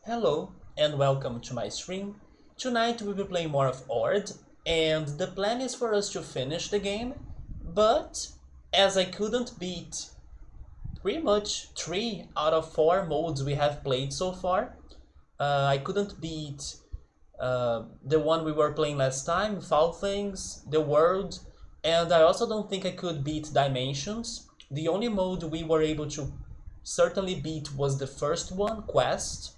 Hello and welcome to my stream. Tonight we will be playing more of Ord, and the plan is for us to finish the game, but as I couldn't beat pretty much 3 out of 4 modes we have played so far, I couldn't beat the one we were playing last time, Foul Things, The World, and I also don't think I could beat Dimensions. The only mode we were able to certainly beat was the first one, Quest.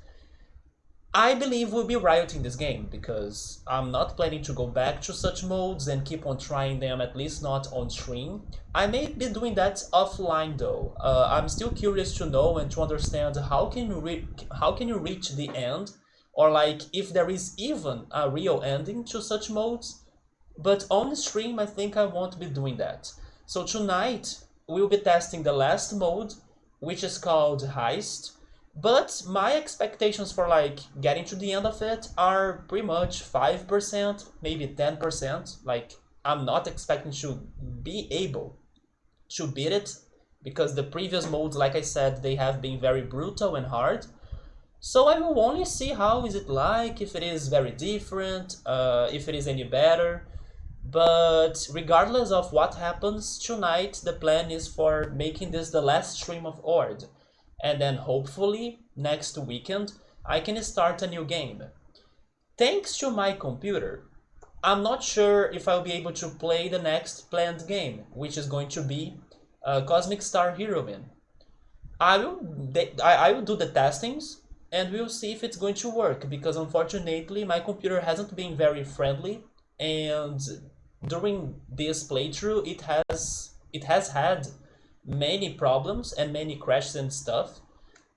I believe we'll be rioting this game because I'm not planning to go back to such modes and keep on trying them, at least not on stream. I may be doing that offline though. I'm still curious to know and to understand how can you reach the end, or like if there is even a real ending to such modes. But on the stream I think I won't be doing that. So tonight we'll be testing the last mode, which is called Heist. But my expectations for like getting to the end of it are pretty much 5%, maybe 10%. Like I'm not expecting to be able to beat it because the previous modes, like I said, they have been very brutal and hard. So I will only see how is it like, if it is very different, if it is any better. But regardless of what happens tonight, the plan is for making this the last stream of Ord. And then hopefully next weekend I can start a new game. Thanks to my computer, I'm not sure if I'll be able to play the next planned game, which is going to be Cosmic Star Heroine. I will do the testings and we'll see if it's going to work, because unfortunately my computer hasn't been very friendly, and during this playthrough it has had many problems and many crashes and stuff.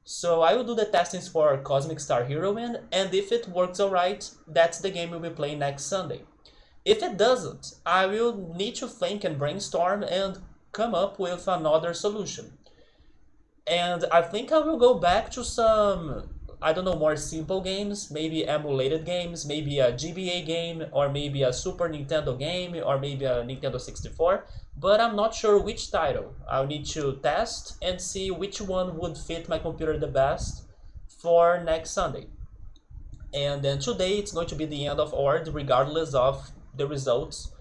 So I will do the testings for Cosmic Star Heroine, and if it works alright, that's the game we'll be playing next Sunday. If it doesn't, I will need to think and brainstorm and come up with another solution. And I think I will go back to some, I don't know, more simple games, maybe emulated games, maybe a GBA game, or maybe a Super Nintendo game, or maybe a Nintendo 64, but I'm not sure which title. I'll need to test and see which one would fit my computer the best for next Sunday. And then today it's going to be the end of Ord, regardless of the results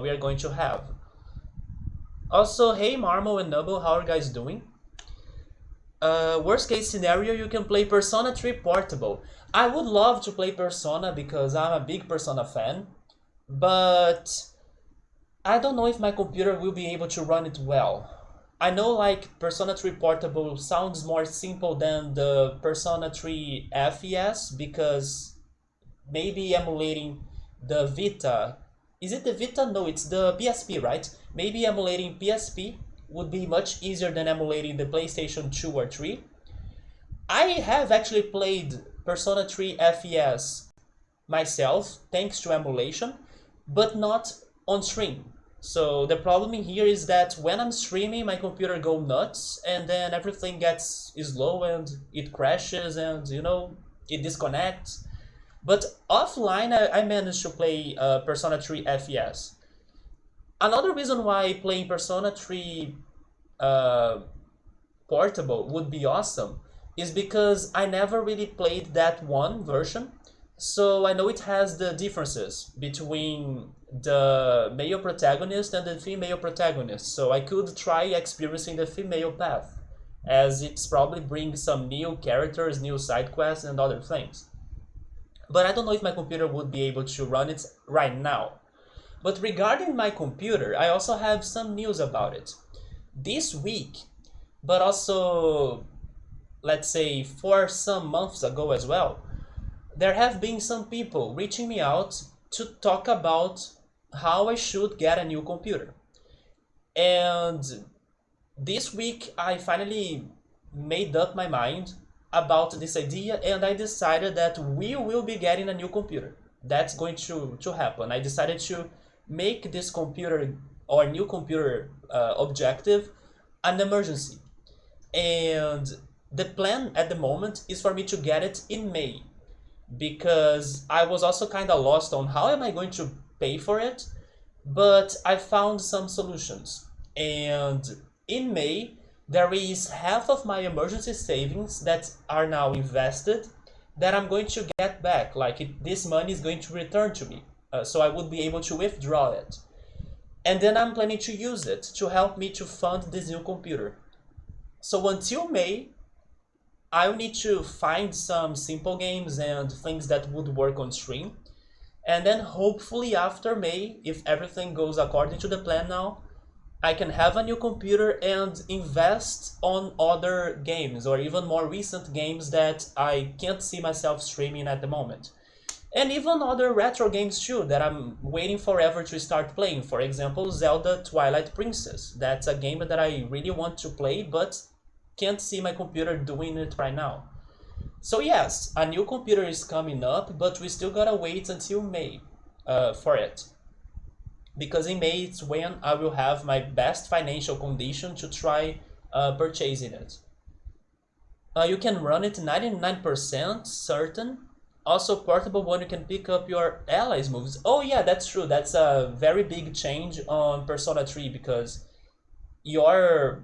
we are going to have. Also, hey Marmo and Nubble, how are you guys doing? Worst case scenario, you can play Persona 3 Portable. I would love to play Persona because I'm a big Persona fan, but I don't know if my computer will be able to run it well. I know like Persona 3 Portable sounds more simple than the Persona 3 FES, because maybe emulating the Vita. Is it the Vita? No, it's the PSP, right? Maybe emulating PSP would be much easier than emulating the PlayStation 2 or 3. I have actually played Persona 3 FES myself, thanks to emulation, but not on stream. So the problem here is that when I'm streaming, my computer goes nuts, and then everything gets slow and it crashes and, it disconnects. But offline, I managed to play Persona 3 FES. Another reason why playing Persona 3 Portable would be awesome is because I never really played that one version, so I know it has the differences between the male protagonist and the female protagonist, so I could try experiencing the female path, as it's probably brings some new characters, new side quests, and other things. But I don't know if my computer would be able to run it right now. But regarding my computer, I also have some news about it. This week, but also, let's say, for some months ago as well, there have been some people reaching me out to talk about how I should get a new computer. And this week, I finally made up my mind about this idea, and I decided that we will be getting a new computer. That's going to happen. I decided to make this computer or new computer objective an emergency. And the plan at the moment is for me to get it in May, because I was also kind of lost on how am I going to pay for it, but I found some solutions. And in May, there is half of my emergency savings that are now invested that I'm going to get back. Like this money is going to return to me. So I would be able to withdraw it. And then I'm planning to use it to help me to fund this new computer. So until May, I'll need to find some simple games and things that would work on stream. And then hopefully after May, if everything goes according to the plan now, I can have a new computer and invest on other games or even more recent games that I can't see myself streaming at the moment. And even other retro games too that I'm waiting forever to start playing. For example, Zelda Twilight Princess. That's a game that I really want to play, but can't see my computer doing it right now. So yes, a new computer is coming up, but we still gotta wait until May for it. Because in May it's when I will have my best financial condition to try purchasing it. You can run it 99% certain. Also portable one, you can pick up your allies moves. Oh yeah, that's true. That's a very big change on Persona 3 because your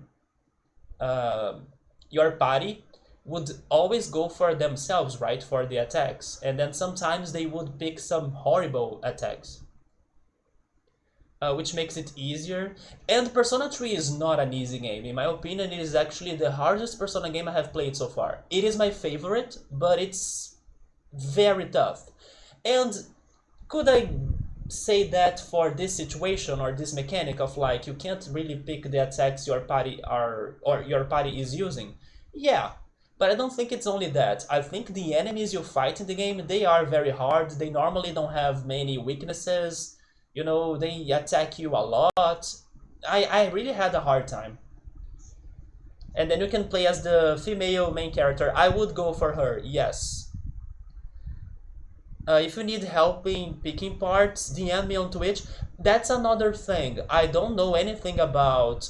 your party would always go for themselves, right, for the attacks, and then sometimes they would pick some horrible attacks, which makes it easier. And Persona 3 is not an easy game. In my opinion, it is actually the hardest Persona game I have played so far. It is my favorite, but it's very tough. And could I say that for this situation or this mechanic of like you can't really pick the attacks your party are or your party is using? Yeah, but I don't think it's only that. I think the enemies you fight in the game, they are very hard. They normally don't have many weaknesses. You know, they attack you a lot. I really had a hard time. And then you can play as the female main character. I would go for her, yes. If you need help in picking parts, DM me on Twitch. That's another thing. I don't know anything about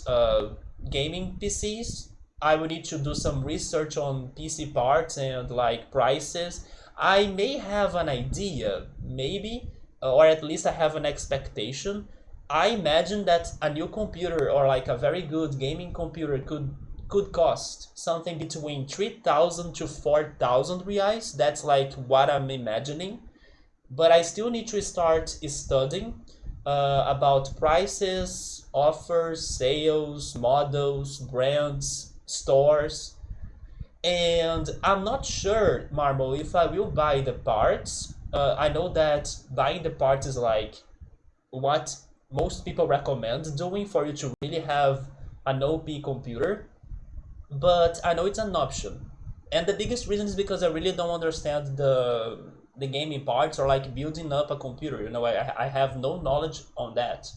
gaming PCs. I will need to do some research on PC parts and like prices. I may have an idea, maybe, or at least I have an expectation. I imagine that a new computer or like a very good gaming computer could cost something between 3,000 to 4,000 reais. That's like what I'm imagining. But I still need to start studying about prices, offers, sales, models, brands, stores. And I'm not sure, Marble, if I will buy the parts. I know that buying the parts is like what most people recommend doing for you to really have an OP computer. But I know it's an option. And the biggest reason is because I really don't understand the gaming parts or like building up a computer. You know, I have no knowledge on that.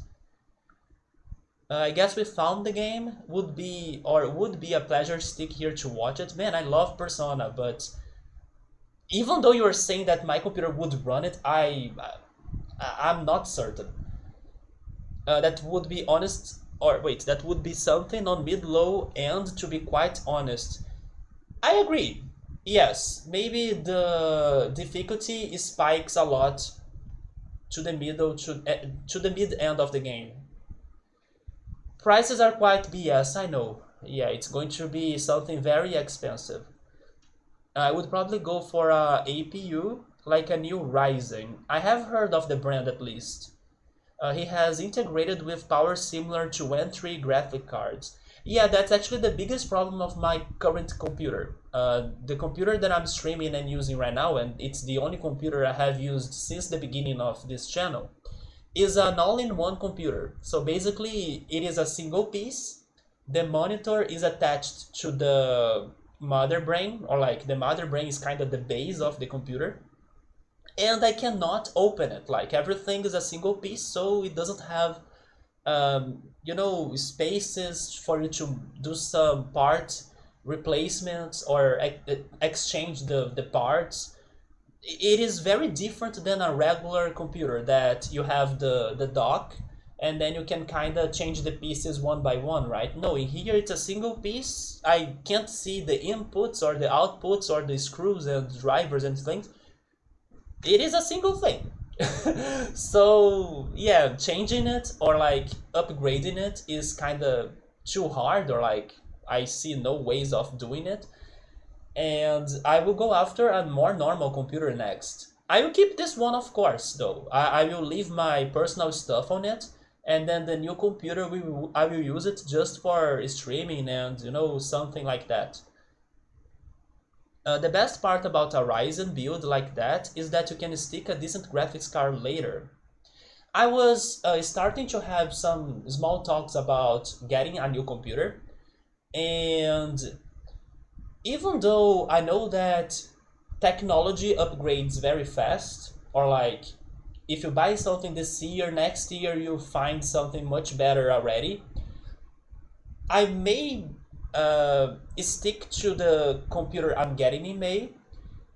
I guess we found the game. Would be a pleasure stick here to watch it. Man, I love Persona, but even though you are saying that my computer would run it, I'm not certain. That would be honest, or wait, that would be something on mid-low end, to be quite honest. I agree. Yes, maybe the difficulty spikes a lot to the middle to the mid end of the game. Prices are quite BS, I know. Yeah, it's going to be something very expensive. I would probably go for a APU, like a new Ryzen. I have heard of the brand at least. He has integrated with power similar to N3 graphic cards. Yeah, that's actually the biggest problem of my current computer. The computer that I'm streaming and using right now, and it's the only computer I have used since the beginning of this channel, is an all-in-one computer. So basically, it is a single piece. The monitor is attached to the mother brain, or like the mother brain is kind of the base of the computer. And I cannot open it. Like everything is a single piece, so it doesn't have you know, spaces for you to do some part replacements or exchange the parts. It is very different than a regular computer that you have the dock and then you can kind of change the pieces one by one, right? No, in here it's a single piece. I can't see the inputs or the outputs or the screws and drivers and things. It is a single thing. So yeah, changing it or like upgrading it is kind of too hard, or like I see no ways of doing it. and I will go after a more normal computer next. I will keep this one, of course, though. I will leave my personal stuff on it, and then the new computer I will use it just for streaming and something like that. The best part about a Ryzen build like that is that you can stick a decent graphics card later. I was starting to have some small talks about getting a new computer, and even though I know that technology upgrades very fast, or like if you buy something this year, next year you find something much better already, I may stick to the computer I'm getting in May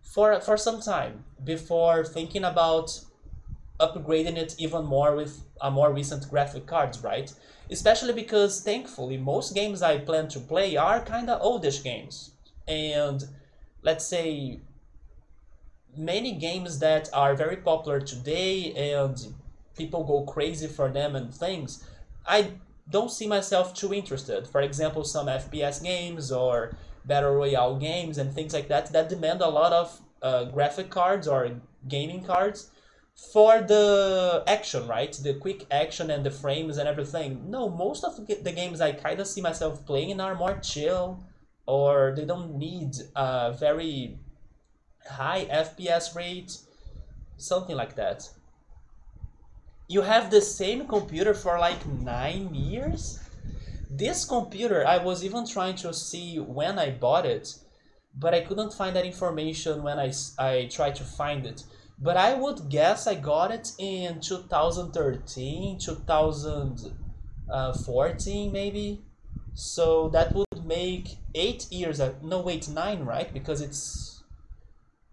for some time before thinking about upgrading it even more with a more recent graphic cards, right? Especially because thankfully most games I plan to play are kinda oldish games. And let's say many games that are very popular today and people go crazy for them and things, I don't see myself too interested. For example, some FPS games or battle royale games and things like that that demand a lot of graphic cards or gaming cards for the action, right? The quick action and the frames and everything. No, most of the games I kind of see myself playing are more chill, or they don't need a very high FPS rate, something like that. You have the same computer for like 9 years? This computer, I was even trying to see when I bought it, but I couldn't find that information when I tried to find it. But I would guess I got it in 2013, 2014 maybe. So that would make 8 years. No, wait, nine, right? Because it's.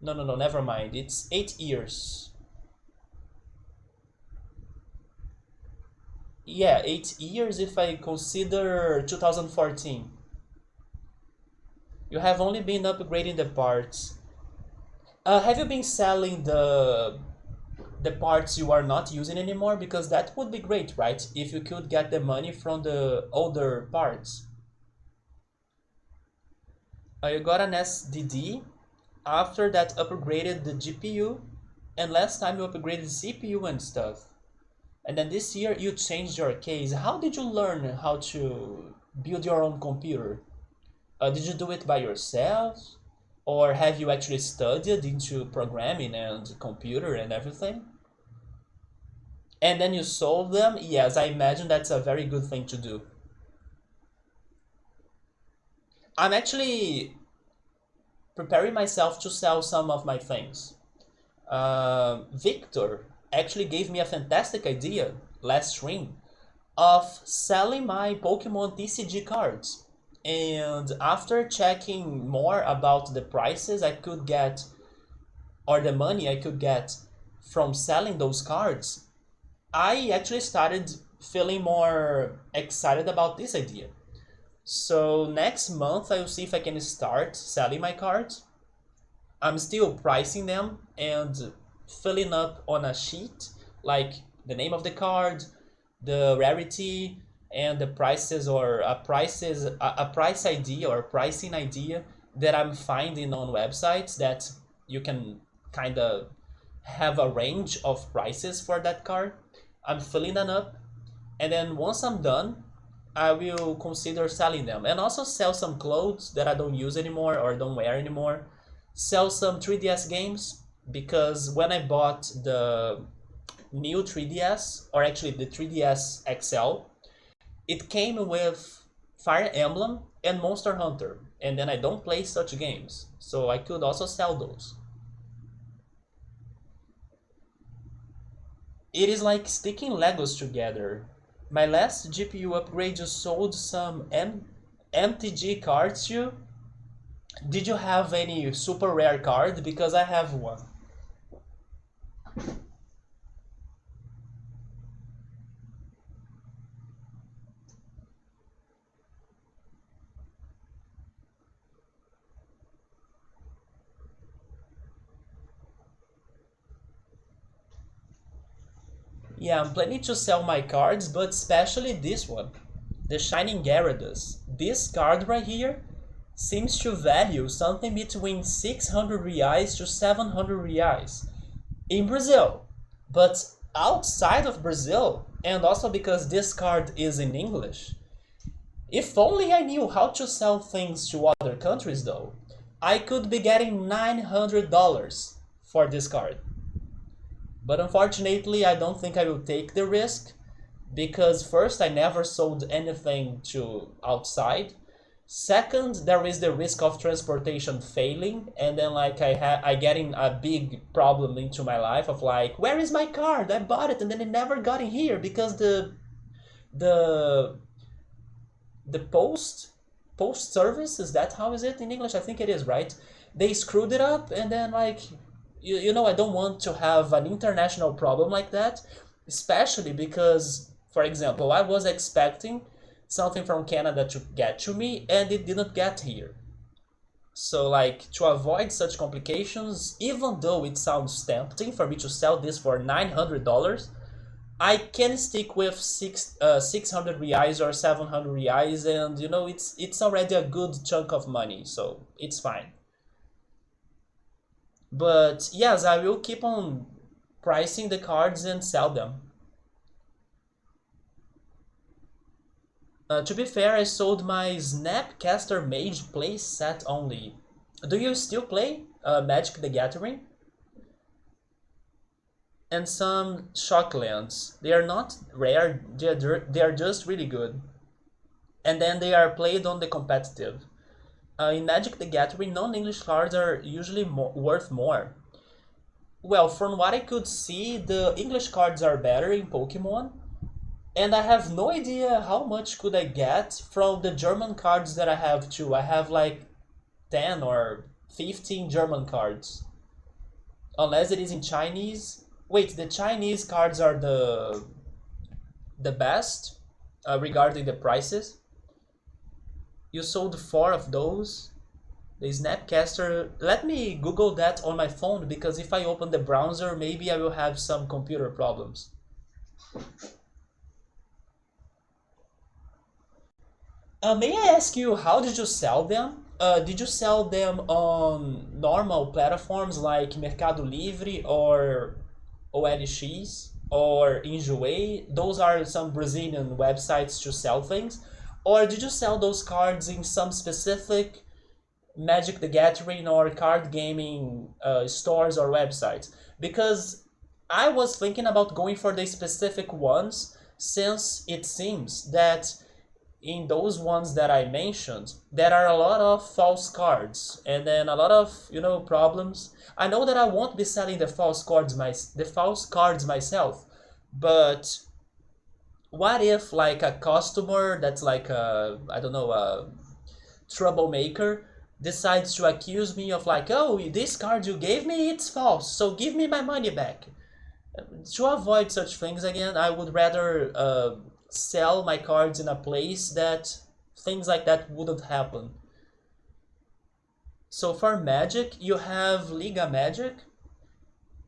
No, no, no, never mind. It's 8 years. Yeah, 8 years if I consider 2014. You have only been upgrading the parts. Have you been selling the parts you are not using anymore? Because that would be great, right? If you could get the money from the older parts. You got an SDD. After that, upgraded the GPU, and last time you upgraded the CPU and stuff. And then this year you changed your case. How did you learn how to build your own computer? Did you do it by yourself? Or have you actually studied into programming and computer and everything? And then you sold them? Yes, I imagine that's a very good thing to do. I'm actually preparing myself to sell some of my things. Victor actually gave me a fantastic idea last stream of selling my Pokemon TCG cards. And after checking more about the prices I could get, or the money I could get from selling those cards, I actually started feeling more excited about this idea. So next month I will see if I can start selling my cards. I'm still pricing them and filling up on a sheet like the name of the card, the rarity, and the prices, or a price idea or pricing idea that I'm finding on websites that you can kind of have a range of prices for that card. I'm filling them up, and then once I'm done, I will consider selling them and also sell some clothes that I don't use anymore or don't wear anymore. Sell some 3DS games, because when I bought the new 3DS, or actually the 3DS XL, it came with Fire Emblem and Monster Hunter, and then I don't play such games, so I could also sell those. It is like sticking Legos together. My last GPU upgrade just sold some MTG cards too. Did you have any super rare card? Because I have one. Yeah, I'm planning to sell my cards, but especially this one, the Shining Gyarados. This card right here seems to value something between 600 reais to 700 reais in Brazil. But outside of Brazil, and also because this card is in English, if only I knew how to sell things to other countries though, I could be getting $900 for this card. But unfortunately, I don't think I will take the risk because first, I never sold anything to outside. Second, there is the risk of transportation failing, and then like I getting a big problem into my life of like, where is my card? I bought it and then it never got in here because the the post service, is that how is it in English? I think it is, right? They screwed it up, and then like you know, I don't want to have an international problem like that, especially because, for example, I was expecting something from Canada to get to me and it didn't get here. So like to avoid such complications, even though it sounds tempting for me to sell this for $900, I can stick with 600 reais or 700 reais, and you know it's already a good chunk of money, so it's fine. But yes, I will keep on pricing the cards and sell them. To be fair, I sold my Snapcaster Mage play set only. Do you still play Magic the Gathering? And some Shocklands. They are not rare, they are just really good. And then they are played on the competitive. In Magic the Gathering, non-English cards are usually worth more. Well, from what I could see, the English cards are better in Pokemon, and I have no idea how much could I get from the German cards that I have too. I have like 10 or 15 German cards. Unless it is in Chinese. Wait, the Chinese cards are the best regarding the prices. You sold 4 of those. The Snapcaster. Let me Google that on my phone because if I open the browser, maybe I will have some computer problems. May I ask you, how did you sell them? Did you sell them on normal platforms like Mercado Livre or OLX or Enjoei? Those are some Brazilian websites to sell things. Or did you sell those cards in some specific Magic the Gathering or card gaming stores or websites? Because I was thinking about going for the specific ones since it seems that in those ones that I mentioned, there are a lot of false cards and then a lot of problems. I know that I won't be selling the false cards myself, but what if like a customer that's like a I don't know a troublemaker decides to accuse me of like, oh, this card you gave me, it's false, so give me my money back. To avoid such things again, I would rather sell my cards in a place that things like that wouldn't happen. So for Magic, you have Liga Magic.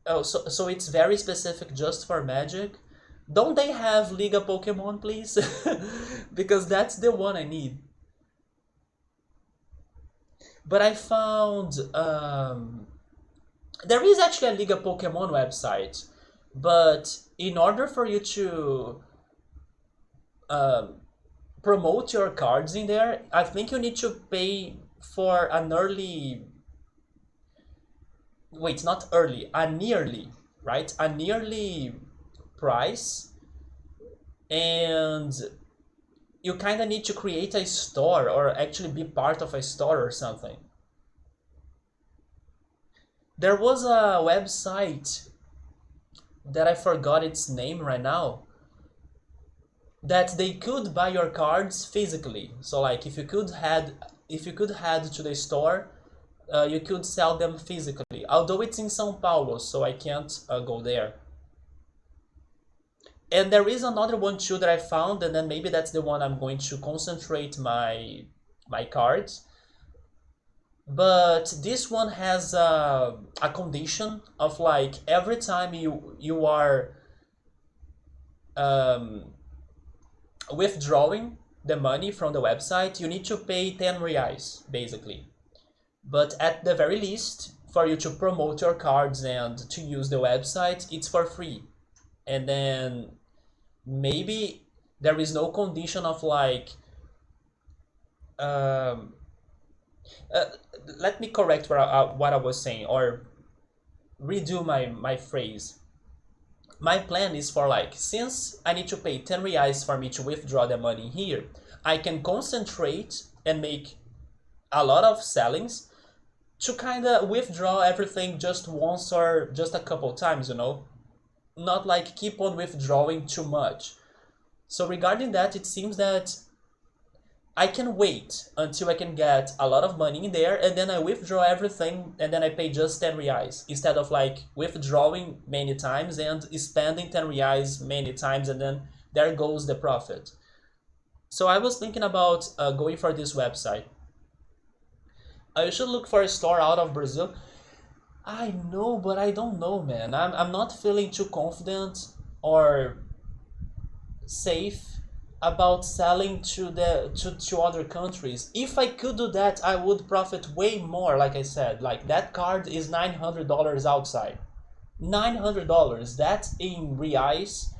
Oh, so it's very specific just for Magic. Don't they have Liga Pokemon, please? Because that's the one I need. But I found there is actually a Liga Pokemon website, but in order for you to um, promote your cards in there, I think you need to pay for an early. Wait, not early, a nearly, right? A nearly price, and you kind of need to create a store or actually be part of a store or something. There was a website that I forgot its name right now that they could buy your cards physically. So like if you could head to the store, you could sell them physically. Although it's in São Paulo, so I can't go there. And there is another one too that I found, and then maybe that's the one I'm going to concentrate my cards. But this one has a condition of like every time you are um, withdrawing the money from the website, you need to pay 10 reais, basically. But at the very least, for you to promote your cards and to use the website, it's for free. And then maybe there is no condition of like, um, uh, let me correct what I was saying, or redo my phrase. My plan is for like, since I need to pay 10 reais for me to withdraw the money here, I can concentrate and make a lot of sellings to kind of withdraw everything just once or just a couple times, not like keep on withdrawing too much. So regarding that, it seems that I can wait until I can get a lot of money in there, and then I withdraw everything and then I pay just 10 reais instead of like withdrawing many times and spending 10 reais many times, and then there goes the profit. So I was thinking about going for this website. I should look for a store out of Brazil. I know, but I don't know, man. I'm not feeling too confident or safe about selling to other countries. If I could do that, I would profit way more. Like I said, like that card is $900 outside. $900. That in reais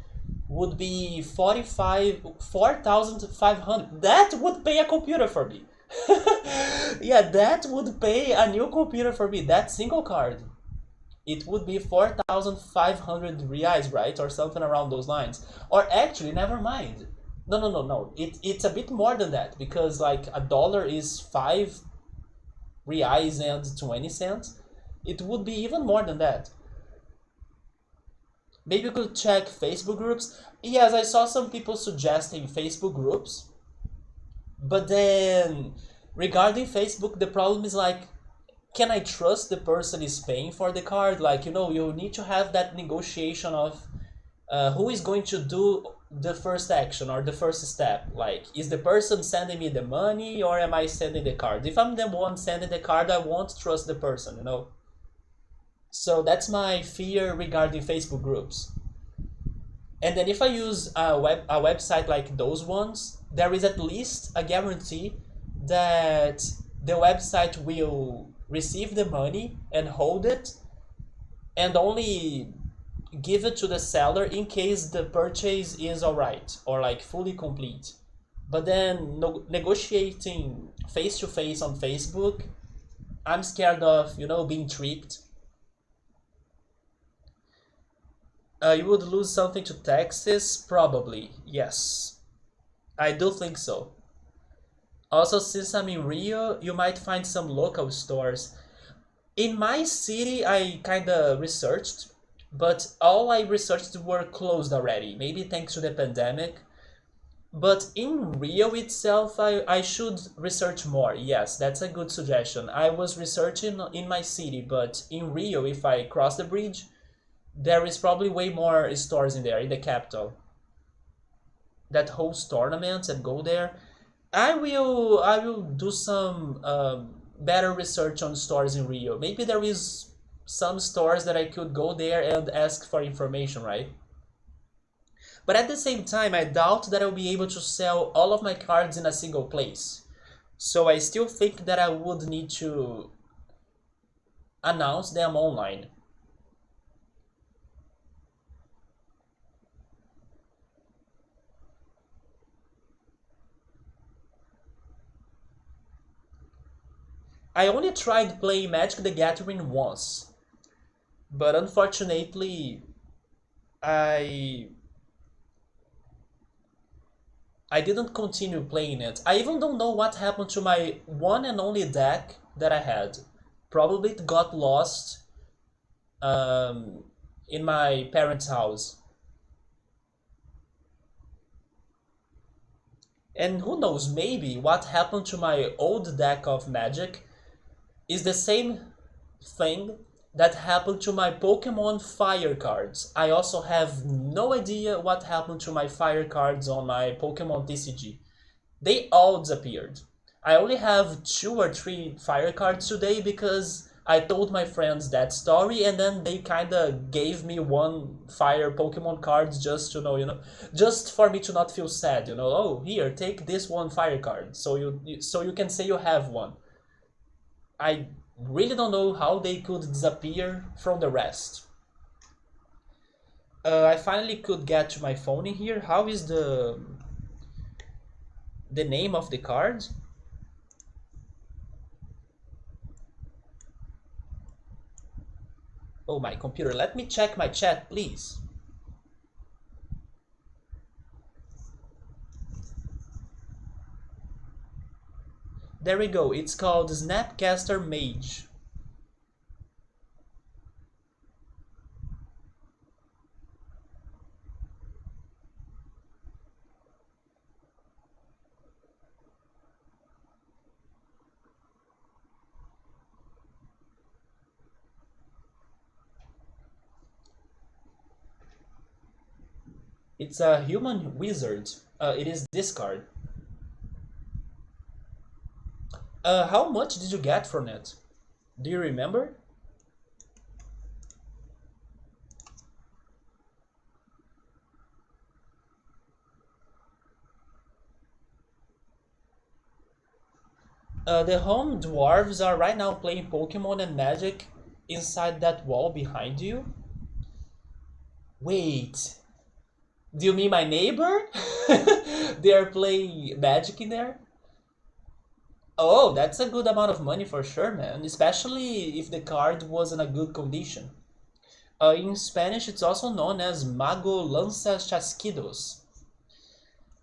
would be 4,500. That would pay a computer for me. Yeah, that would pay a new computer for me. That single card. It would be 4,500 reais, right? Or something around those lines. Or actually, never mind. No, no, no, no. It's a bit more than that because like a dollar is 5 reais and 20 cents. It would be even more than that. Maybe you could check Facebook groups. Yes, I saw some people suggesting Facebook groups. But then regarding Facebook, the problem is like, can I trust the person is paying for the card? Like, you need to have that negotiation of who is going to do the first action or the first step. Like, is the person sending me the money or am I sending the card? If I'm the one sending the card, I won't trust the person. So that's my fear regarding Facebook groups. And then if I use a website like those ones, there is at least a guarantee that the website will receive the money and hold it and only give it to the seller in case the purchase is alright or like fully complete. But then negotiating face to face on Facebook, I'm scared of, being tricked. You would lose something to taxes? Probably, yes. I do think so. Also, since I'm in Rio, you might find some local stores. In my city, I kinda researched, but all I researched were closed already. Maybe thanks to the pandemic. But in Rio itself, I should research more. Yes, that's a good suggestion. I was researching in my city, but in Rio, if I cross the bridge, there is probably way more stores in there, in the capital, that host tournaments and go there. I will do some better research on stores in Rio. Maybe there is some stores that I could go there and ask for information, right? But at the same time, I doubt that I'll be able to sell all of my cards in a single place. So I still think that I would need to announce them online. I only tried playing Magic the Gathering once, but unfortunately, I I didn't continue playing it. I even don't know what happened to my one and only deck that I had. Probably it got lost um, in my parents' house. And who knows, maybe what happened to my old deck of Magic is the same thing that happened to my Pokemon Fire cards. I also have no idea what happened to my Fire cards on my Pokemon TCG. They all disappeared. I only have two or three Fire cards today because I told my friends that story, and then they kind of gave me one fire Pokemon cards just to know, just for me to not feel sad, Oh, here, take this one fire card, so you can say you have one. I really don't know how they could disappear from the rest. I finally could get to my phone in here. How is the name of the card? Oh, my computer. Let me check my chat, please. There we go. It's called Snapcaster Mage. It's a human wizard. It is this card. How much did you get from it? Do you remember? The home dwarves are right now playing Pokemon and Magic inside that wall behind you. Wait, do you mean my neighbor? They are playing Magic in there? Oh, that's a good amount of money for sure, man. Especially if the card was in a good condition. In Spanish, it's also known as Mago Lanza Chasquidos.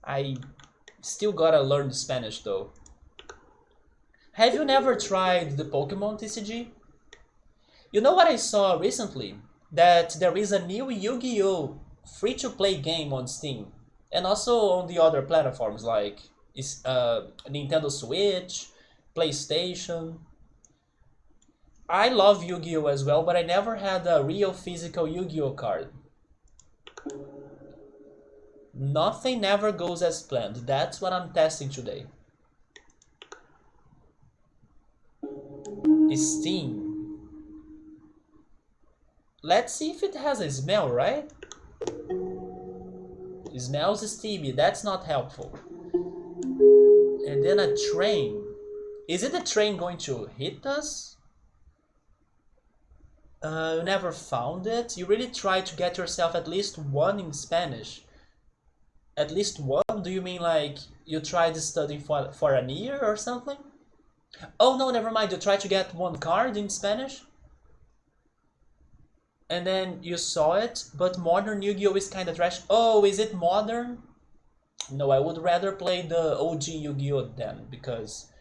I still gotta learn Spanish though. Have you never tried the Pokemon TCG? You know what I saw recently? That there is a new Yu-Gi-Oh! Free-to-play game on Steam. And also on the other platforms like Nintendo Switch, PlayStation. I love Yu-Gi-Oh! As well, but I never had a real physical Yu-Gi-Oh! Card. Nothing never goes as planned. That's what I'm testing today. Steam. Let's see if it has a smell, right? It smells steamy. That's not helpful. And then a train. Is it the train going to hit us? You never found it? You really try to get yourself at least one in Spanish. At least one? Do you mean like you tried studying for an year or something? Oh no, never mind. You tried to get one card in Spanish? And then you saw it, but modern Yu-Gi-Oh! Is kinda trash. Oh, is it modern? No, I would rather play the OG Yu-Gi-Oh! Then, because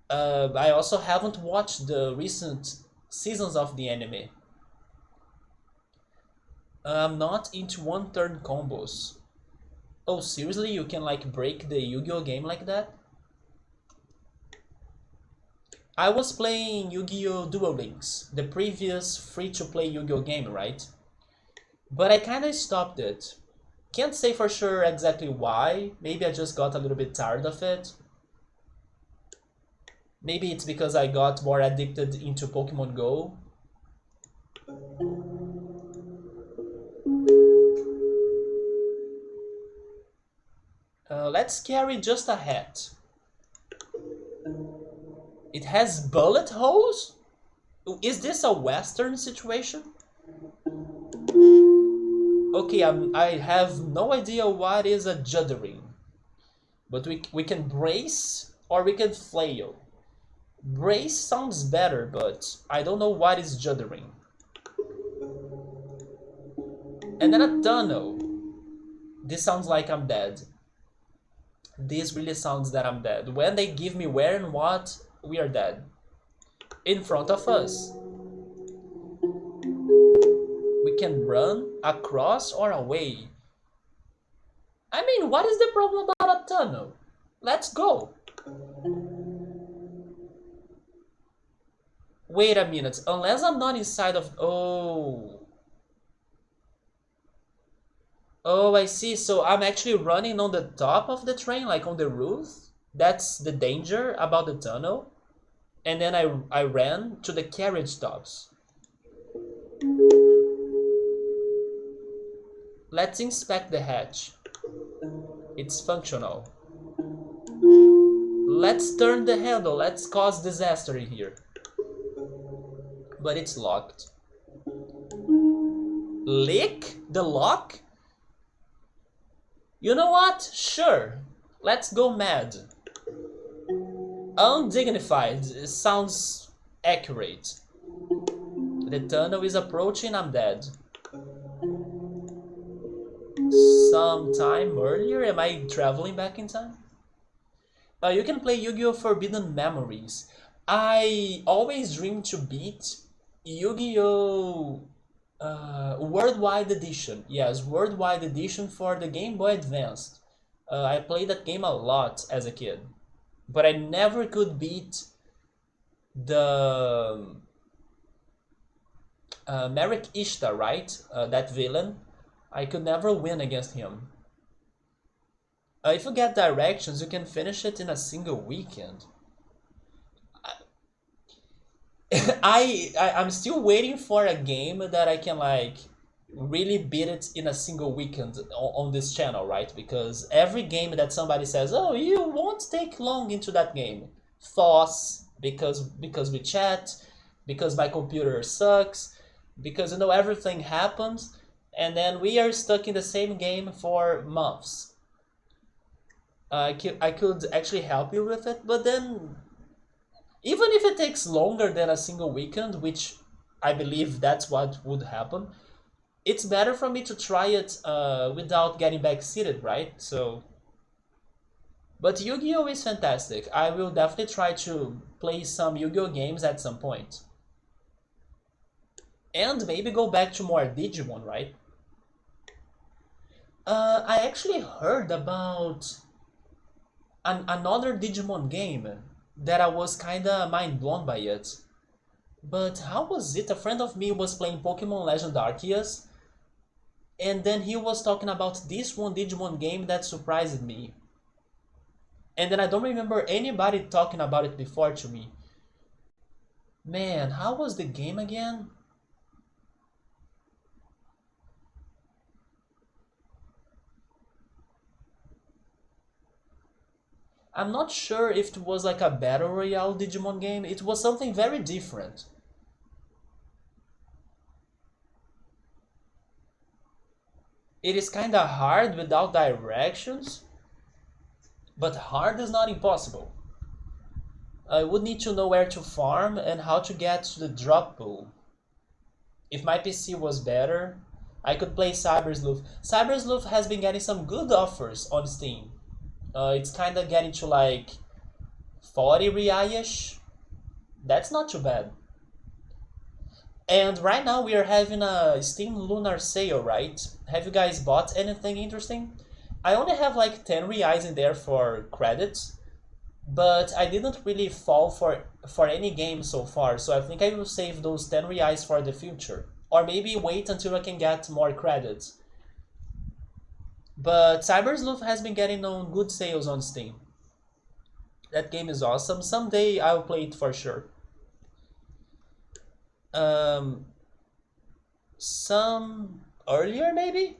I also haven't watched the recent seasons of the anime. I'm not into one-turn combos. Oh, seriously? You can like break the Yu-Gi-Oh! Game like that? I was playing Yu-Gi-Oh! Duel Links, the previous free-to-play Yu-Gi-Oh! Game, right? But I kinda stopped it. Can't say for sure exactly why. Maybe I just got a little bit tired of it. Maybe it's because I got more addicted into Pokemon Go. Let's carry just a hat. It has bullet holes? Is this a Western situation? Okay, I have no idea what is a juddering. But we can brace or we can flail. Brace sounds better, but I don't know what is juddering. And then a tunnel. This sounds like I'm dead. This really sounds that I'm dead. When they give me where and what, we are dead. In front of us. We can run across or away. I mean, what is the problem about a tunnel? Let's go. Wait a minute. Unless I'm not inside of... Oh. Oh, I see. So I'm actually running on the top of the train, like on the roof? That's the danger about the tunnel? And then I ran to the carriage stops. Let's inspect the hatch. It's functional. Let's turn the handle. Let's cause disaster here. But it's locked. Lick the lock? You know what? Sure. Let's go mad. Undignified sounds accurate. The tunnel is approaching, I'm dead. Some time earlier? Am I traveling back in time? You can play Yu-Gi-Oh! Forbidden Memories. I always dream to beat Yu-Gi-Oh! Worldwide Edition. Yes, Worldwide Edition for the Game Boy Advance. I played that game a lot as a kid. But I never could beat the Merrick Ishtar, right? That villain. I could never win against him. If you get directions, you can finish it in a single weekend. I'm still waiting for a game that I can like really beat it in a single weekend on this channel, right? Because every game that somebody says, "Oh, you won't take long into that game," false, because we chat, because my computer sucks, because everything happens, and then we are stuck in the same game for months. I could actually help you with it, but then even if it takes longer than a single weekend, which I believe that's what would happen, it's better for me to try it without getting backseated, right? So, but Yu-Gi-Oh is fantastic. I will definitely try to play some Yu-Gi-Oh games at some point. And maybe go back to more Digimon, right? I actually heard about another Digimon game that I was kinda mind blown by it. But how was it? A friend of me was playing Pokemon Legend Arceus, and then he was talking about this one Digimon game that surprised me. And then I don't remember anybody talking about it before to me. Man, how was the game again? I'm not sure if it was like a Battle Royale Digimon game. It was something very different. It is kinda hard without directions, but hard is not impossible. I would need to know where to farm and how to get to the drop pool. If my PC was better, I could play Cyber Sleuth. Cyber Sleuth has been getting some good offers on Steam. It's kinda getting to like 40 reais. That's not too bad. And right now we are having a Steam Lunar sale, right? Have you guys bought anything interesting? I only have like 10 reais in there for credits, but I didn't really fall for any game so far, so I think I will save those 10 reais for the future. Or maybe wait until I can get more credits. But Cyber Sleuth has been getting on good sales on Steam. That game is awesome. Someday I'll play it for sure. Um, some earlier maybe?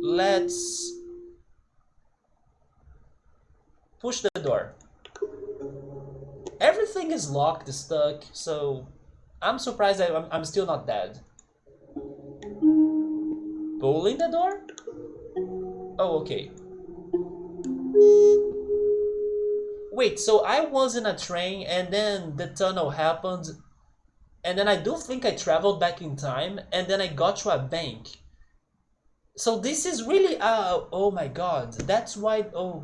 Let's push the door. Everything is locked, stuck, so I'm surprised I'm still not dead. Pulling the door? Oh, okay. Wait, so I was in a train and then the tunnel happened, and then I do think I traveled back in time, and then I got to a bank. So this is really, oh my god, that's why, oh.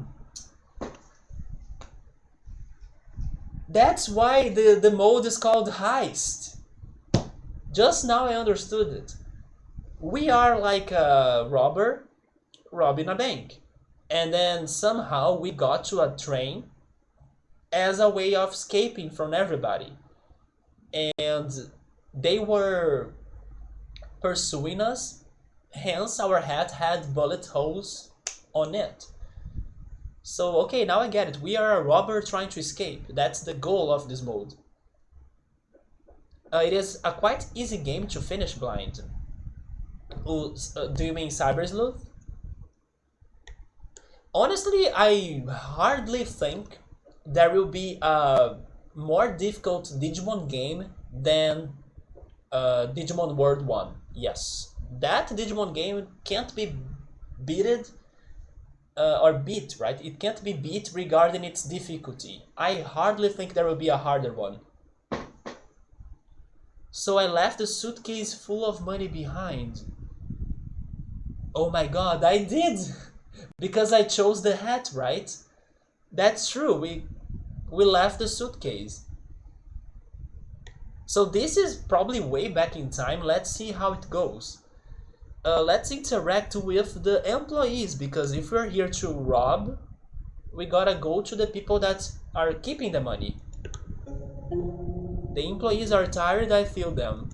That's why the mode is called Heist. Just now I understood it. We are like a robber robbing a bank. And then somehow we got to a train as a way of escaping from everybody. And they were pursuing us, hence our hat had bullet holes on it. So, okay, now I get it. We are a robber trying to escape. That's the goal of this mode. It is a quite easy game to finish blind. Do you mean Cyber Sleuth? Honestly, I hardly think there will be a more difficult Digimon game than Digimon World 1. Yes, that Digimon game can't be beaten or beat, right? It can't be beat regarding its difficulty. I hardly think there will be a harder one. So I left the suitcase full of money behind. Oh my god, I did! Because I chose the hat, right? That's true, we left the suitcase. So this is probably way back in time. Let's see how it goes. Let's interact with the employees, because if we're here to rob, we gotta go to the people that are keeping the money. The employees are tired, I feel them.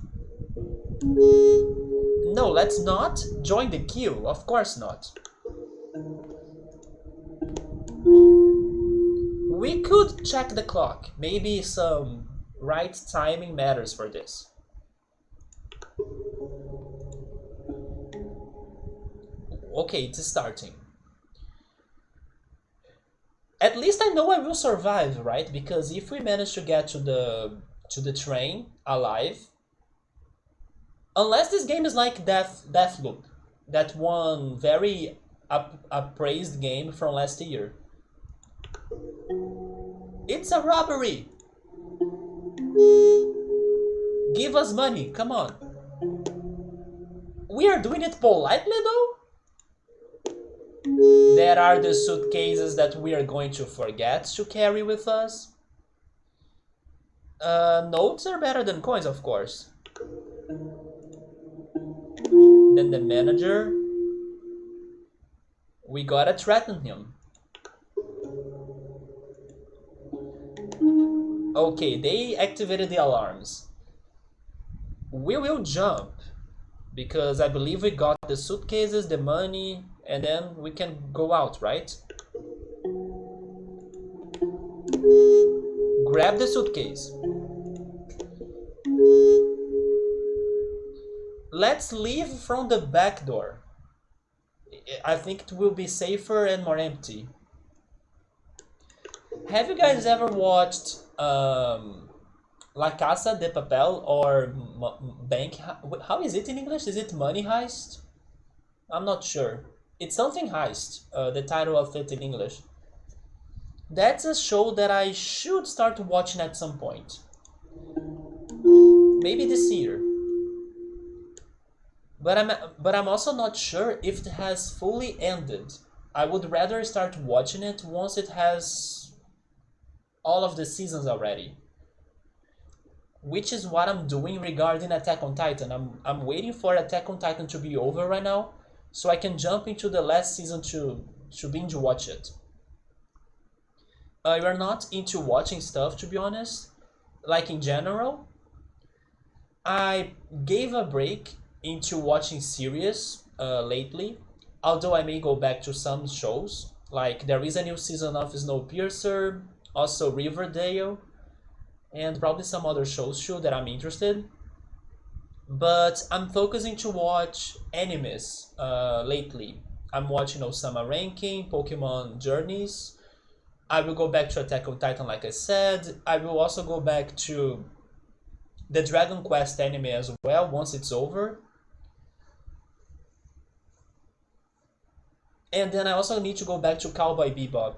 No, let's not join the queue, of course not. We could check the clock, maybe some right timing matters for this. Okay, it's starting. At least I know I will survive, right? Because if we manage to get to the train alive, unless this game is like Deathloop, that one very appraised game from last year. It's a robbery! Give us money, come on. We are doing it politely though? There are the suitcases that we are going to forget to carry with us. Notes are better than coins, of course. Then the manager. We gotta threaten him. Okay, they activated the alarms. We will jump, because I believe we got the suitcases, the money, and then we can go out, right? Grab the suitcase. Let's leave from the back door. I think it will be safer and more empty. Have you guys ever watched La Casa de Papel or Bank? How is it in English? Is it Money Heist? I'm not sure. It's something Heist, the title of it in English. That's a show that I should start watching at some point. Maybe this year. But I'm also not sure if it has fully ended. I would rather start watching it once it has all of the seasons already. Which is what I'm doing regarding Attack on Titan. I'm waiting for Attack on Titan to be over right now, so I can jump into the last season to binge watch it. You're not into watching stuff, to be honest? Like in general? I gave a break into watching series lately, although I may go back to some shows. Like there is a new season of Snowpiercer, also Riverdale, and probably some other shows too that I'm interested. But I'm focusing to watch animes lately. I'm watching Osama Ranking, Pokemon Journeys. I will go back to Attack on Titan like I said. I will also go back to the Dragon Quest anime as well once it's over. And then I also need to go back to Cowboy Bebop.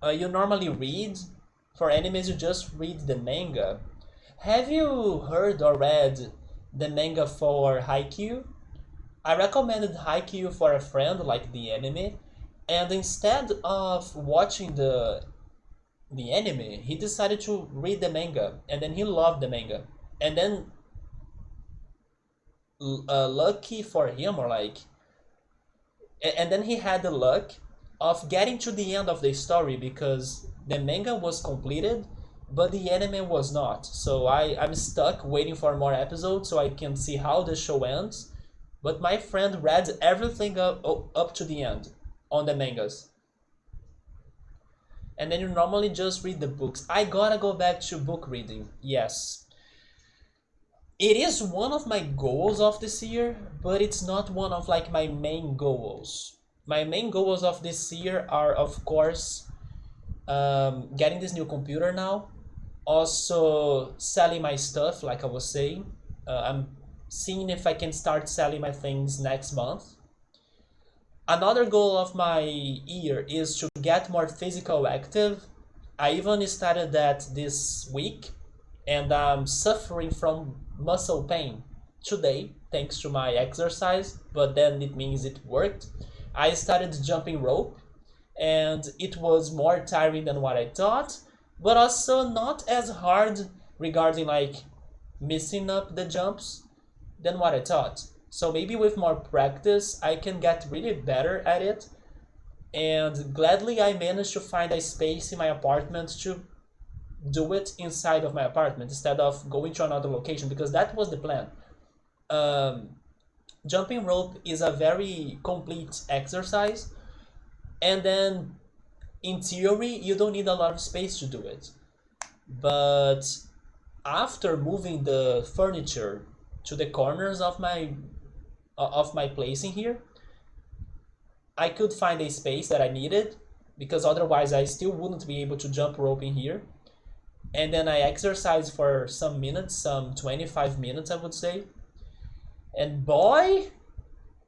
You normally read. For animes, you just read the manga. Have you heard or read the manga for Haikyuu? I recommended Haikyuu for a friend, like the anime, and instead of watching the anime, he decided to read the manga, and then he loved the manga. And then, lucky for him, or like, and then he had the luck of getting to the end of the story because the manga was completed, but the anime was not. So I'm stuck waiting for more episodes so I can see how the show ends. But my friend read everything up to the end on the mangas. and then you normally just read the books. I gotta go back to book reading, yes. It is one of my goals of this year, but it's not one of like my main goals. My main goals of this year are, of course, getting this new computer now, also selling my stuff, like I was saying. I'm seeing if I can start selling my things next month. Another goal of my year is to get more physical active. I even started that this week, and I'm suffering from muscle pain today thanks to my exercise, but then it means it worked. I started jumping rope, and it was more tiring than what I thought, but also not as hard regarding like messing up the jumps than what I thought. So maybe with more practice, I can get really better at it. And gladly, I managed to find a space in my apartment to do it inside of my apartment instead of going to another location, because that was the plan. Um, Jumping rope is a very complete exercise, and then in theory, you don't need a lot of space to do it. But after moving the furniture to the corners of my place in here, I could find a space that I needed, because otherwise I still wouldn't be able to jump rope in here. And then I exercised for some minutes, some 25 minutes I would say. And boy,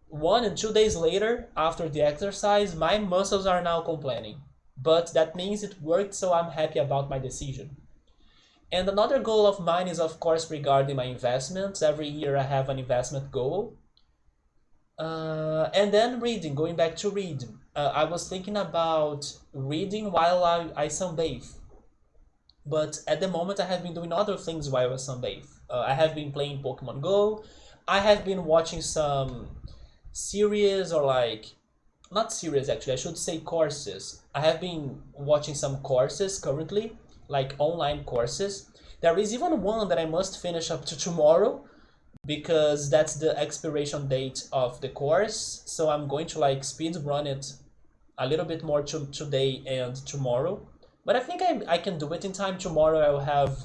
1 and 2 days later, after the exercise, my muscles are now complaining. But that means it worked, so I'm happy about my decision. And another goal of mine is, of course, regarding my investments. Every year I have an investment goal. And then reading, going back to read. I was thinking about reading while I sunbathe. But at the moment I have been doing other things while I sunbathe. I have been playing Pokemon Go. I have been watching some series, or like, not series actually, I should say courses. I have been watching some courses currently, like online courses. There is even one that I must finish up to tomorrow, because that's the expiration date of the course. So I'm going to like speed run it a little bit more today and tomorrow. But I think I can do it in time. Tomorrow I will have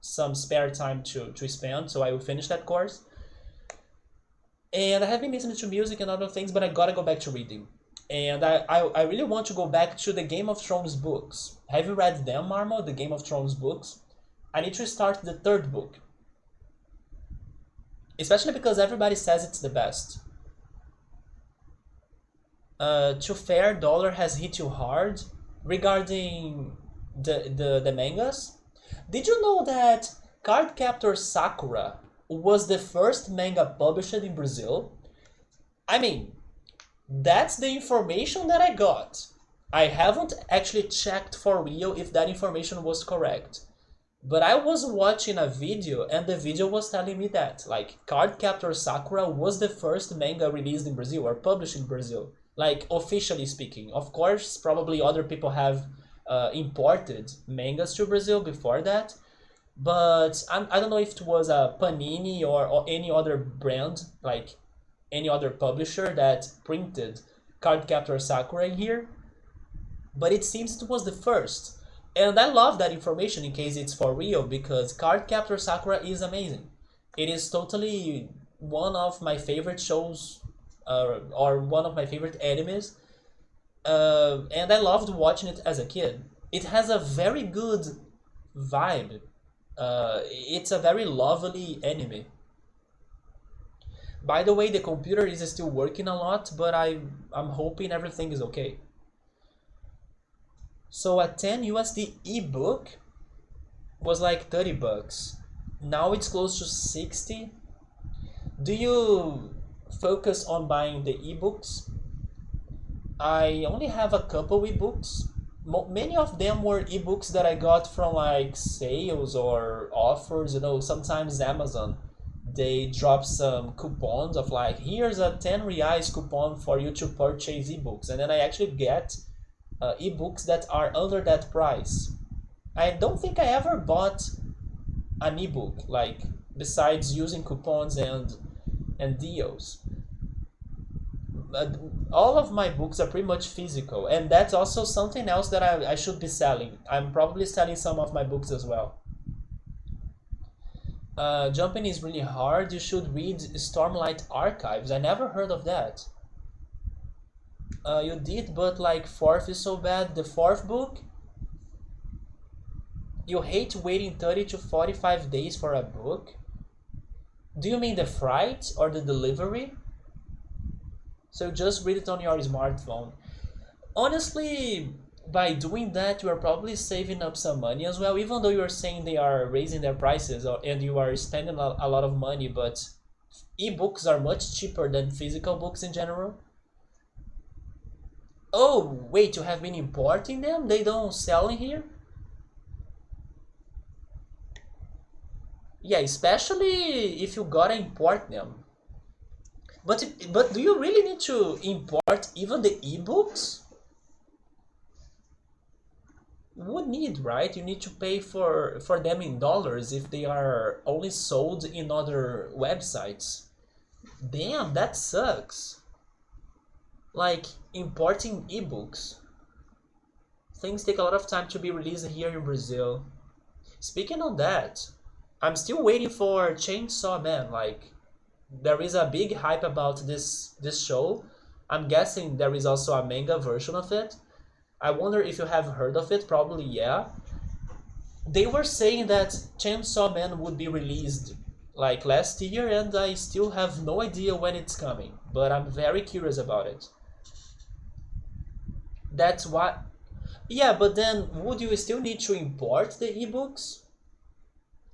some spare time to spend, so I will finish that course. And I have been listening to music and other things, but I gotta go back to reading. And I really want to go back to the Game of Thrones books. Have you read them, Marmo? The Game of Thrones books? I need to start the third book. Especially because everybody says it's the best. To fair, dollar has hit you hard regarding the mangas. Did you know that Cardcaptor Sakura was the first manga published in Brazil? I mean, that's the information that I got. I haven't actually checked for real if that information was correct. But I was watching a video, and the video was telling me that, like, Cardcaptor Sakura was the first manga released in Brazil, or published in Brazil. Like, officially speaking. Of course, probably other people have imported mangas to Brazil before that. But I don't know if it was a Panini or any other brand, like any other publisher that printed Cardcaptor Sakura in here. But it seems it was the first. And I love that information in case it's for real, because Cardcaptor Sakura is amazing. It is totally one of my favorite shows, or one of my favorite animes. And I loved watching it as a kid. It has a very good vibe. It's a very lovely anime. By the way, the computer is still working a lot, but I'm hoping everything is okay. So a 10 USD ebook was like 30 bucks. Now it's close to 60. Do you focus on buying the ebooks? I only have a couple ebooks. Many of them were ebooks that I got from like sales or offers. You know, sometimes Amazon, they drop some coupons of like, here's a 10 reais coupon for you to purchase ebooks, and then I actually get ebooks that are under that price. I don't think I ever bought an ebook, like, besides using coupons and deals. all of my books are pretty much physical, and that's also something else that I should be selling. I'm probably selling some of my books as well. Jumping is really hard. You should read Stormlight Archives. I never heard of that. You did, but like fourth is so bad. The fourth book? You hate waiting 30 to 45 days for a book? Do you mean the freight or the delivery? So just read it on your smartphone. Honestly, by doing that, you are probably saving up some money as well, even though you're saying they are raising their prices and you are spending a lot of money, but ebooks are much cheaper than physical books in general. Oh, wait, you have been importing them? They don't sell in here? Yeah, especially if you gotta import them. But do you really need to import even the ebooks? Would need, right? You need to pay for them in dollars if they are only sold in other websites. Damn, that sucks. Like importing ebooks. Things take a lot of time to be released here in Brazil. Speaking of that, I'm still waiting for Chainsaw Man. Like, there is a big hype about this show. I'm guessing there is also a manga version of it. I wonder if you have heard of it. Probably yeah. They were saying that Chainsaw Man would be released like last year, and I still have no idea when it's coming. But I'm very curious about it. That's why. Yeah, but then would you still need to import the ebooks?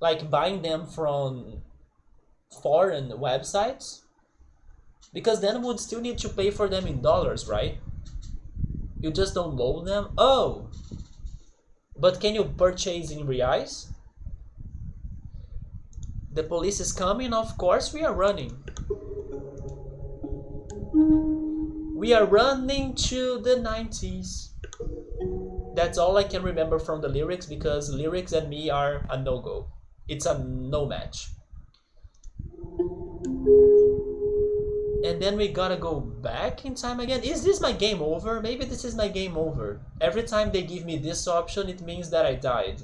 Like buying them from foreign websites? Because then would still need to pay for them in dollars, right? You just don't load them? Oh! But can you purchase in reais? The police is coming, of course we are running. We are running to the 90s. That's all I can remember from the lyrics, because lyrics and me are a no-go. It's a no match. And then we gotta go back in time again. Is this my game over? Maybe this is my game over. Every time they give me this option, it means that I died.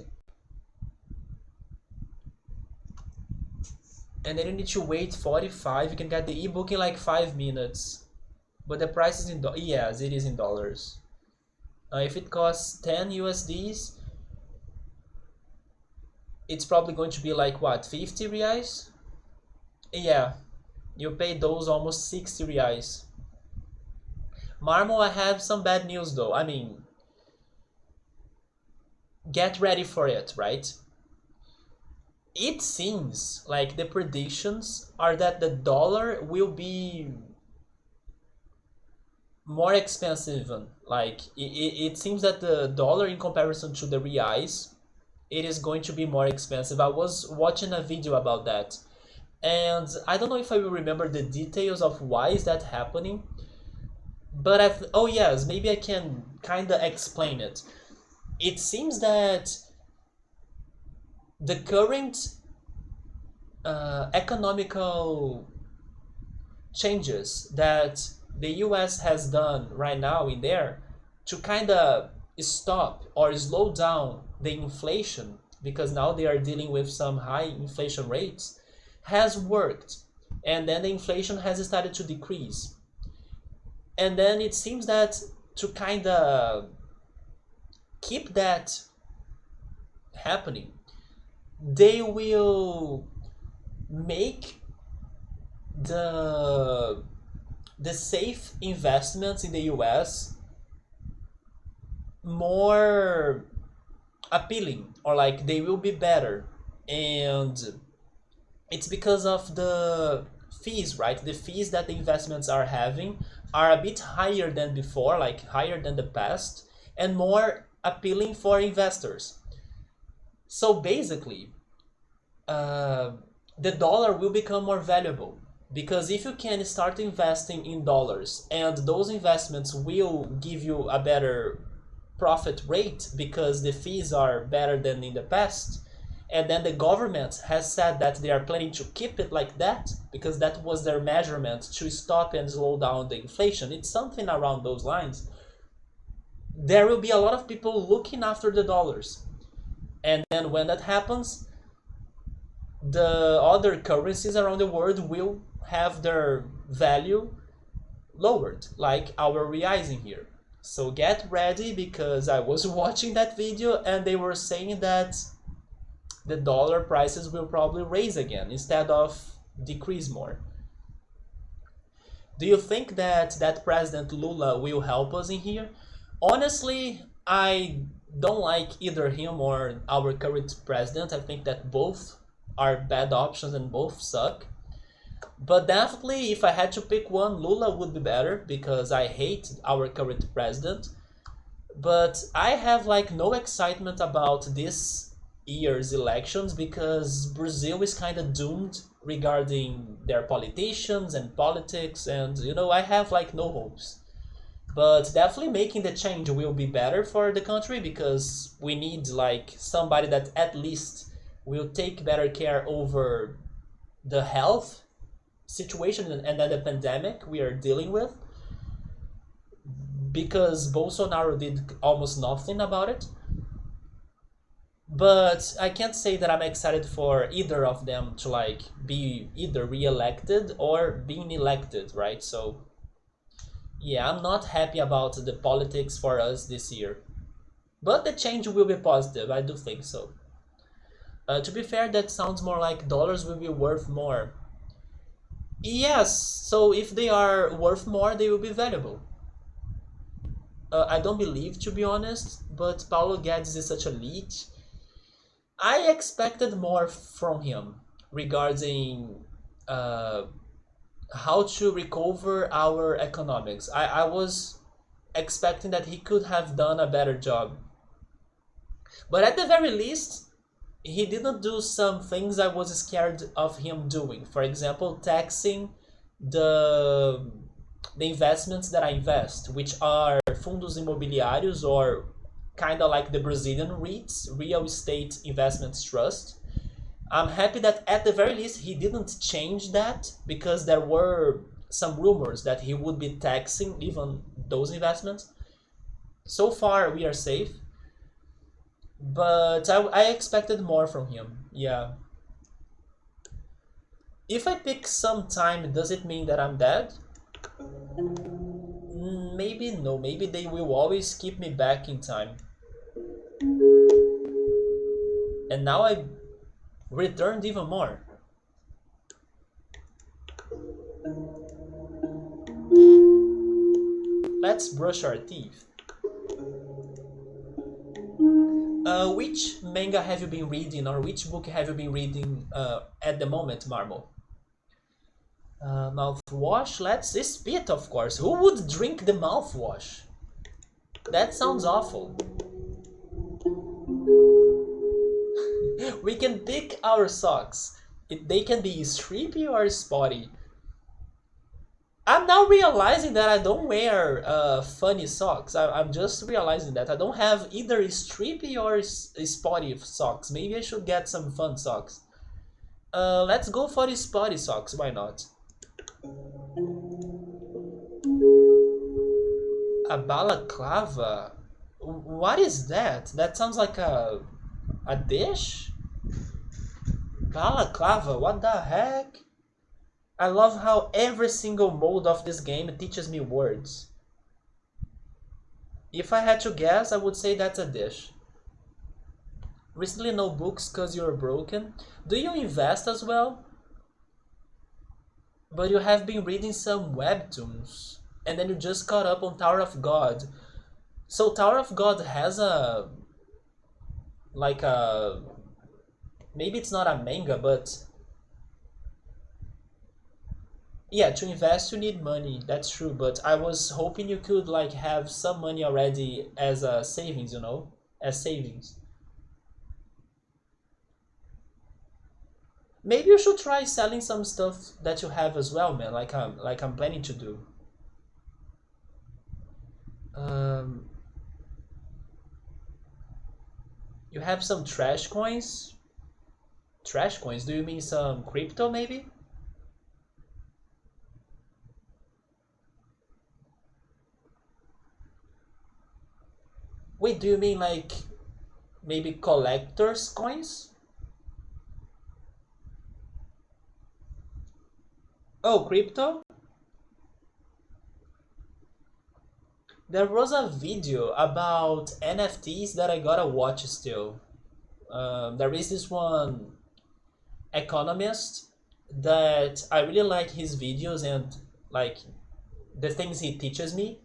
And then you need to wait 45. You can get the ebook in like 5 minutes. But the price is in dollars. Yes, it is in dollars. If it costs 10 USDs, it's probably going to be like what, 50 reais? Yeah, you pay those almost 60 reais. Marmo, I have some bad news though. I mean, get ready for it, right? It seems like the predictions are that the dollar will be more expensive. Like it seems that the dollar in comparison to the reais, it is going to be more expensive. I was watching a video about that, and I don't know if I will remember the details of why is that happening, but oh yes, maybe I can kind of explain it. It seems that the current economical changes that the US has done right now in there to kind of stop or slow down the inflation, because now they are dealing with some high inflation rates, has worked, and then the inflation has started to decrease. And then it seems that to kind of keep that happening, they will make the safe investments in the US more appealing, or like they will be better. And it's because of the fees, right? The fees that the investments are having are a bit higher than before, like higher than the past, and more appealing for investors. So basically, the dollar will become more valuable, because if you can start investing in dollars and those investments will give you a better profit rate because the fees are better than in the past, and then the government has said that they are planning to keep it like that because that was their measurement to stop and slow down the inflation. It's something around those lines. There will be a lot of people looking after the dollars. And then when that happens, the other currencies around the world will have their value lowered, like our reais in here. So get ready, because I was watching that video and they were saying that the dollar prices will probably raise again instead of decrease more. Do you think that President Lula will help us in here? Honestly, I don't like either him or our current president. I think that both are bad options and both suck. But definitely, if I had to pick one, Lula would be better because I hate our current president. But I have like no excitement about this year's elections because Brazil is kind of doomed regarding their politicians and politics, and I have like no hopes. But definitely making the change will be better for the country because we need like somebody that at least will take better care over the health situation and then the pandemic we are dealing with, because Bolsonaro did almost nothing about it. But I can't say that I'm excited for either of them to like be either re-elected or being elected, right? So yeah, I'm not happy about the politics for us this year. But the change will be positive, I do think so. To be fair, that sounds more like dollars will be worth more. Yes, so if they are worth more, they will be valuable. I don't believe, to be honest, but Paulo Guedes is such a leech. I expected more from him regarding uh, how to recover our economics. I was expecting that he could have done a better job. But at the very least, he didn't do some things I was scared of him doing. For example, taxing the the investments that I invest, which are fundos imobiliários, or kind of like the Brazilian REITs, Real Estate Investments Trust. I'm happy that at the very least he didn't change that because there were some rumors that he would be taxing even those investments. So far, we are safe, but I expected more from him. Yeah. If I pick some time, does it mean that I'm dead? Maybe no. Maybe they will always keep me back in time. And now I returned even more. Let's brush our teeth. Which manga have you been reading, or which book have you been reading at the moment, Marble? Mouthwash? Let's spit, of course. Who would drink the mouthwash? That sounds awful. We can pick our socks. They can be strippy or spotty. I'm now realizing that I don't wear funny socks. I'm just realizing that I don't have either strippy or spotty socks. Maybe I should get some fun socks. Let's go for the spotty socks. Why not? A balaclava? What is that? That sounds like a dish? Balaclava? What the heck? I love how every single mode of this game teaches me words. If I had to guess, I would say that's a dish. Recently no books cause you're broken. Do you invest as well? But you have been reading some webtoons, and then you just caught up on Tower of God. So Tower of God has a like a maybe it's not a manga, but yeah, to invest you need money. That's true, but I was hoping you could like have some money already as a savings, as savings. Maybe you should try selling some stuff that you have as well, man. Like I'm planning to do. Um, you have some trash coins. Trash coins? Do you mean some crypto maybe? Wait, do you mean like maybe collector's coins? Oh, crypto? There was a video about NFTs that I gotta watch still. There is this one economist that I really like his videos and like the things he teaches me.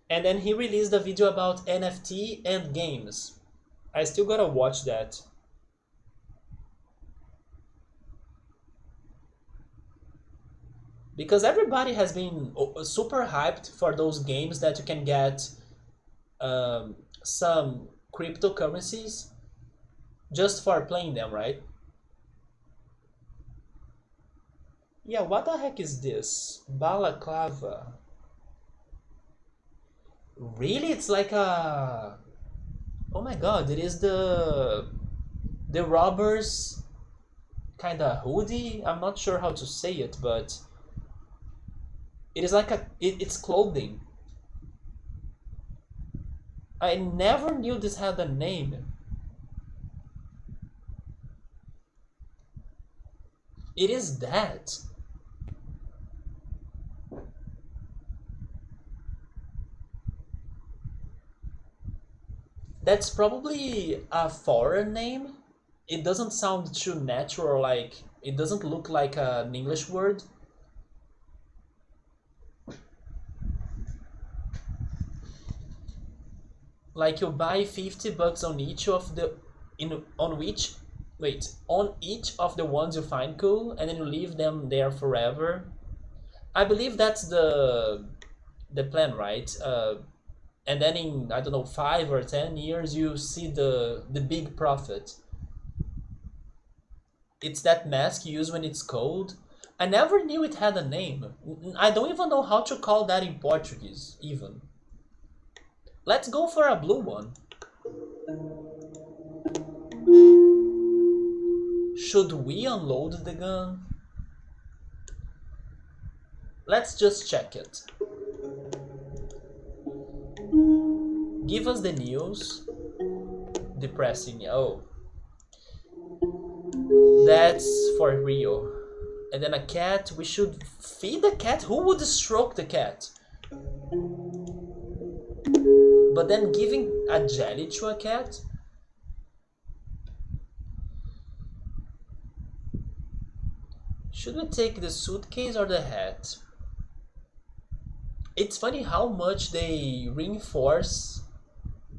And then he released a video about NFT and games. I still gotta watch that. Because everybody has been super hyped for those games that you can get some cryptocurrencies just for playing them, right? Yeah, what the heck is this? Balaclava. Really? It's like a... Oh my god, it is the robbers kind of hoodie. I'm not sure how to say it, but it is like it's clothing. I never knew this had a name. It is that. That's probably a foreign name. It doesn't sound too natural, like it doesn't look like an English word. Like you buy 50 bucks on each of the on each of the ones you find cool and then you leave them there forever. I believe that's the plan, right? And then in, I don't know, 5 or 10 years you see the big profit. It's that mask you use when it's cold. I never knew it had a name. I don't even know how to call that in Portuguese even. Let's go for a blue one. Should we unload the gun? Let's just check it. Give us the news. Depressing. Oh. That's for Rio. And then a cat. We should feed the cat? Who would stroke the cat? But then giving a jelly to a cat? Should we take the suitcase or the hat? It's funny how much they reinforce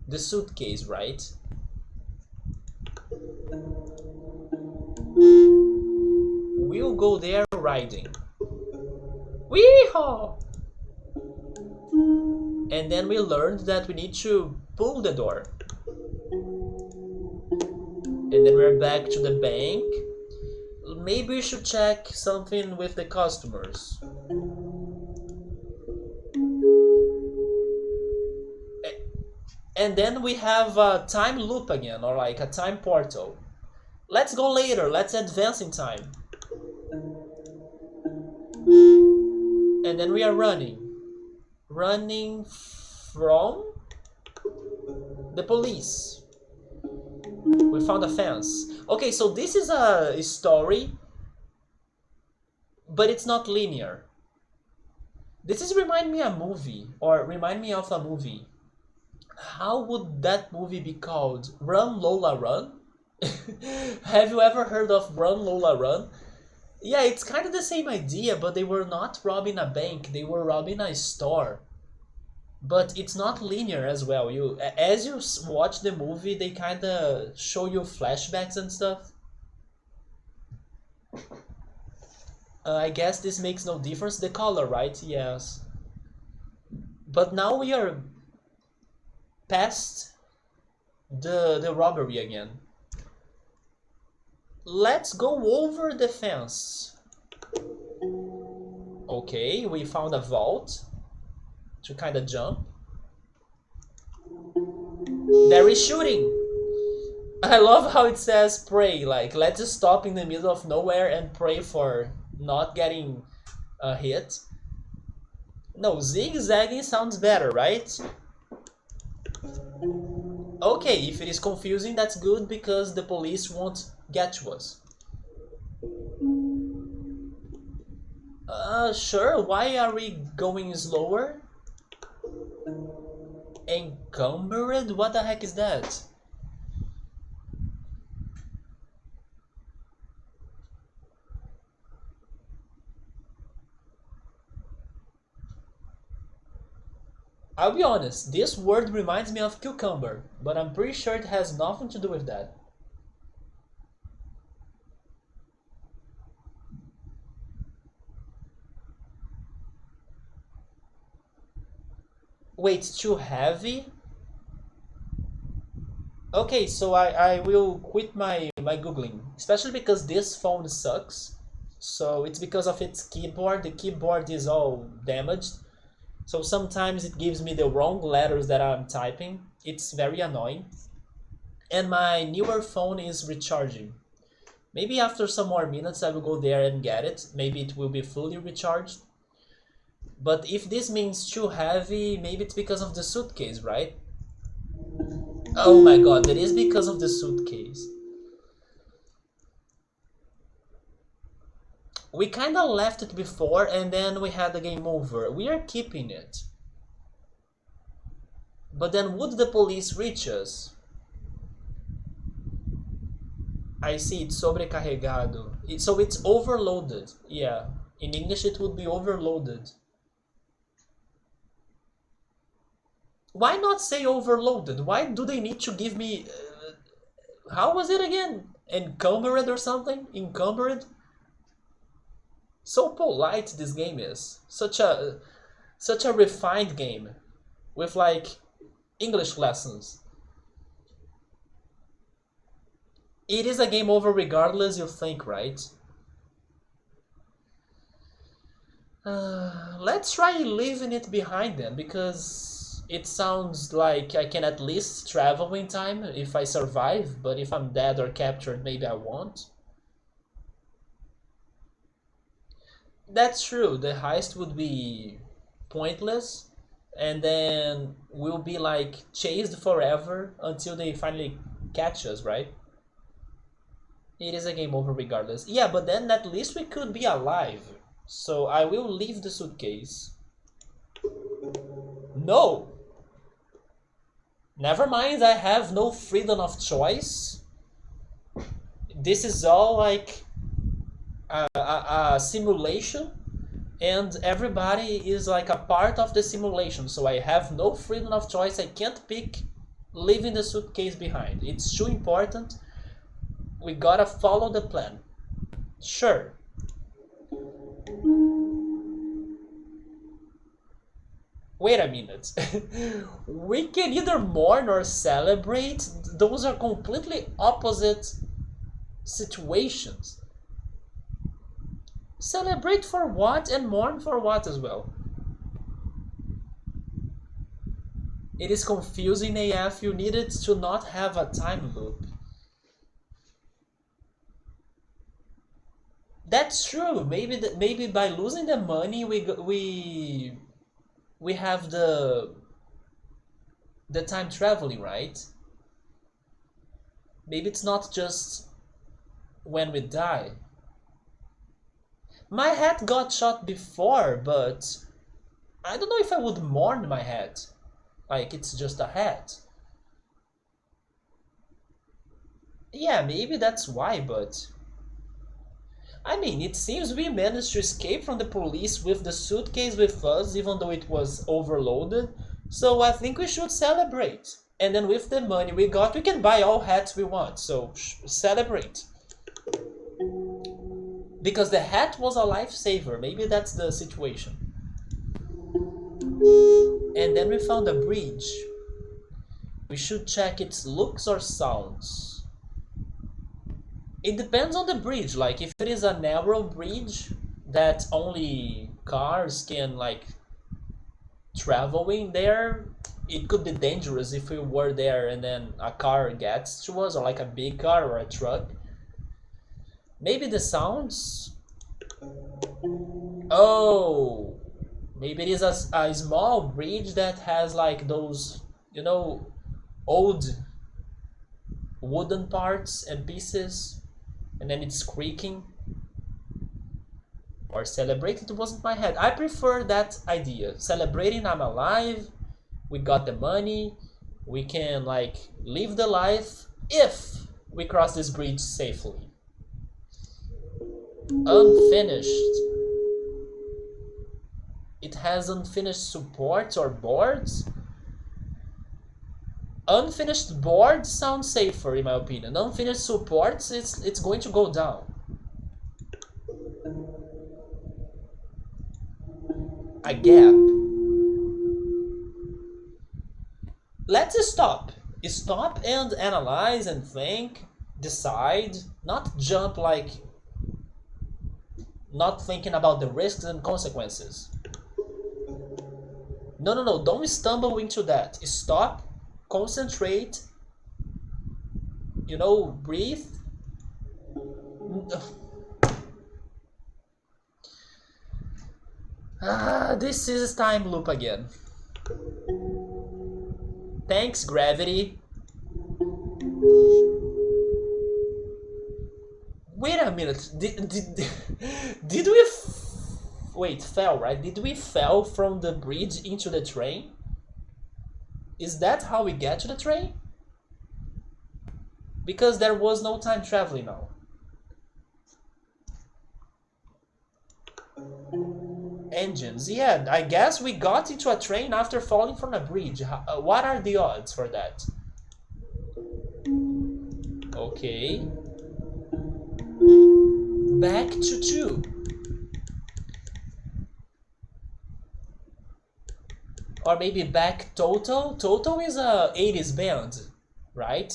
the suitcase, right? We'll go there riding. Weehaw! And then we learned that we need to pull the door. And then we're back to the bank. Maybe we should check something with the customers. And then we have a time loop again, or like a time portal. Let's go later, let's advance in time. And then we are running. Running from the police. We found a fence. Okay, so this is a story, but it's not linear. This is remind me of a movie, or remind me of a movie. How would that movie be called? Run Lola Run? Have you ever heard of Run Lola Run? Yeah, it's kind of the same idea, but they were not robbing a bank, they were robbing a store. But it's not linear as well. As you watch the movie, they kind of show you flashbacks and stuff. I guess this makes no difference. The color, right? Yes. But now we are past the robbery again. Let's go over the fence. Okay, we found a vault to kind of jump. There is shooting. I love how it says pray, like let's just stop in the middle of nowhere and pray for not getting hit. No, zigzagging sounds better, right? Okay, if it is confusing, that's good because the police won't get to us. Sure, why are we going slower? Encumbered? What the heck is that? I'll be honest, this word reminds me of cucumber, but I'm pretty sure it has nothing to do with that. Wait, too heavy? Okay, so I will quit my Googling, especially because this phone sucks. So it's because of its keyboard. The keyboard is all damaged. So sometimes it gives me the wrong letters that I'm typing. It's very annoying. And my newer phone is recharging. Maybe after some more minutes I will go there and get it. Maybe it will be fully recharged. But if this means too heavy, maybe it's because of the suitcase, right? Oh my god, it is because of the suitcase. We kinda left it before and then we had the game over. We are keeping it. But then would the police reach us? I see it's sobrecarregado. So it's overloaded. Yeah. In English it would be overloaded. Why not say overloaded? Why do they need to give me... how was it again? Encumbered or something? Encumbered? So polite this game is. Such a refined game. With like English lessons. It is a game over regardless, you think, right? Let's try leaving it behind then, because it sounds like I can at least travel in time if I survive, but if I'm dead or captured, maybe I won't. That's true, the heist would be pointless, and then we'll be like chased forever until they finally catch us, right? It is a game over regardless. Yeah, but then at least we could be alive. So I will leave the suitcase. No! Never mind, I have no freedom of choice. This is all like a simulation, and everybody is like a part of the simulation. So I have no freedom of choice. I can't pick leaving the suitcase behind. It's too important. We gotta follow the plan. Sure. Wait a minute. We can either mourn or celebrate. Those are completely opposite situations. Celebrate for what and mourn for what as well? It is confusing AF. You needed to not have a time loop. That's true. Maybe by losing the money we have the time traveling, right? Maybe it's not just when we die. My hat got shot before, but I don't know if I would mourn my hat. Like it's just a hat. Yeah, maybe that's why, but I mean, it seems we managed to escape from the police with the suitcase with us, even though it was overloaded. So I think we should celebrate. And then with the money we got, we can buy all hats we want. So celebrate. Because the hat was a lifesaver. Maybe that's the situation. And then we found a bridge. We should check its looks or sounds. It depends on the bridge. Like if it is a narrow bridge that only cars can like travel in there, it could be dangerous if we were there and then a car gets to us, or like a big car or a truck. Maybe the sounds. Oh, maybe it is a small bridge that has like those, you know, old wooden parts and pieces, and then it's creaking. Or celebrate, it wasn't my head. I prefer that idea. Celebrating I'm alive, we got the money, we can like live the life if we cross this bridge safely. Unfinished. It has unfinished supports or boards. Unfinished boards sound safer in my opinion. Unfinished supports, it's going to go down. A gap. Let's stop. Stop and analyze and think, decide, not jump like not thinking about the risks and consequences. No, don't stumble into that. Stop, concentrate, you know, breathe. This is time loop again. Thanks, gravity. Wait a minute. Did we wait, fell, right? Did we fell from the bridge into the train? Is that how we get to the train? Because there was no time traveling now. Engines, yeah, I guess we got into a train after falling from a bridge. What are the odds for that? Okay. Back to 2. Or maybe back total. Total is a 80s band, right?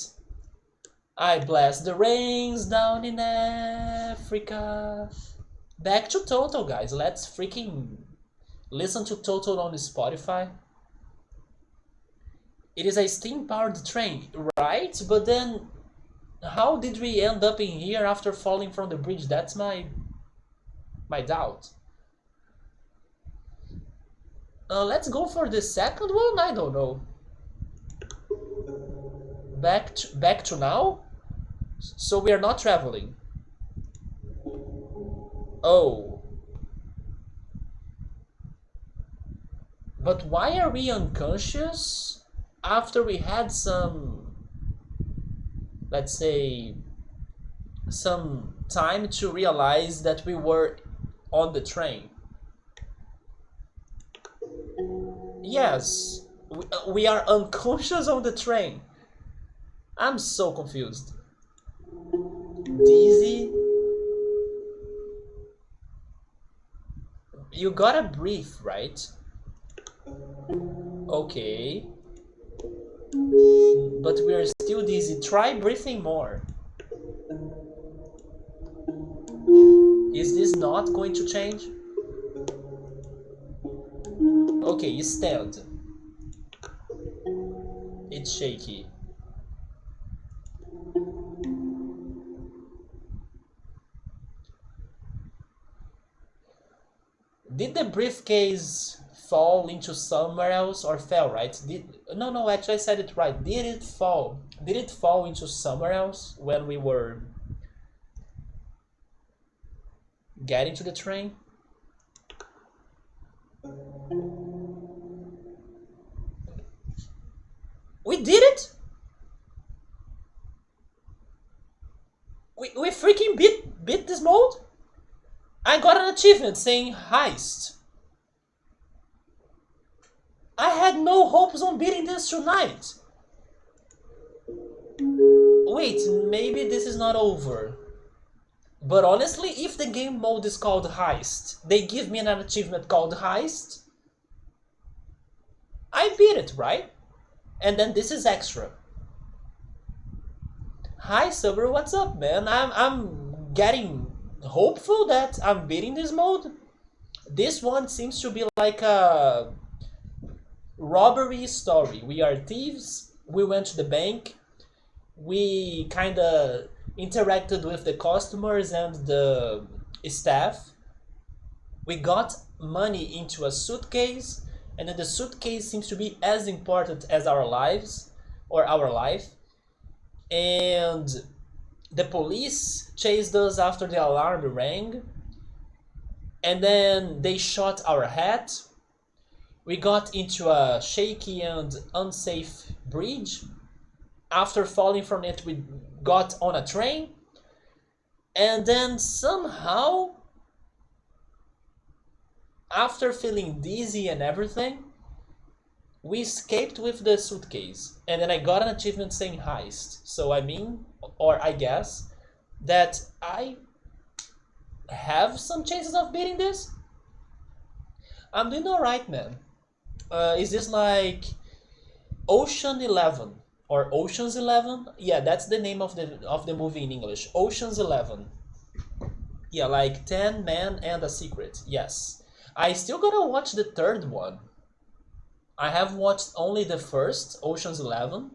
I bless the rains down in Africa. Back to Total, guys. Let's freaking listen to Total on Spotify. It is a steam-powered train, right? But then, how did we end up in here after falling from the bridge? That's my doubt. Let's go for the second one. I don't know. Back to now. So we are not traveling. Oh. But why are we unconscious after we had some, let's say, some time to realize that we were on the train? Yes, we are unconscious on the train. I'm so confused. Dizzy? You gotta breathe, right? Okay. But we're still dizzy. Try breathing more. Is this not going to change? Okay, stand. It's shaky. Did the briefcase fall into somewhere else or fell, right? No, actually I said it right. Did it fall? Did it fall into somewhere else when we were getting to the train? We did it! We freaking beat this mode? I got an achievement saying Heist. I had no hopes on beating this tonight. Wait, maybe this is not over. But honestly, if the game mode is called Heist, they give me an achievement called Heist, I beat it, right? And then this is extra. Hi Silver, what's up, man? I'm getting hopeful that I'm beating this mode. This one seems to be like a robbery story. We are thieves. We went to the bank. We kind of interacted with the customers and the staff. We got money into a suitcase, and then the suitcase seems to be as important as our lives or our life. And the police chased us after the alarm rang, and then they shot our hat. We got into a shaky and unsafe bridge. After falling from it, we got on a train, and then somehow, after feeling dizzy and everything, we escaped with the suitcase. And then I got an achievement saying heist. So I mean, or I guess, that I have some chances of beating this. I'm doing alright, man. Is this like Ocean 11 or Ocean's 11? Yeah, that's the name of the movie in English. Ocean's 11. Yeah, like 10 men and a secret. Yes. I still gotta watch the third one. I have watched only the first, Ocean's 11,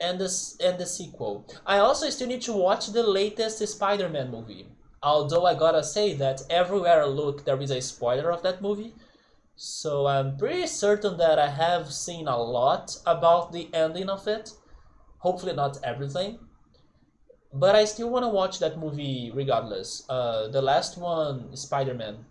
and the sequel. I also still need to watch the latest Spider-Man movie. Although I gotta say that everywhere I look there is a spoiler of that movie. So I'm pretty certain that I have seen a lot about the ending of it. Hopefully not everything. But I still want to watch that movie regardless. The last one, Spider-Man.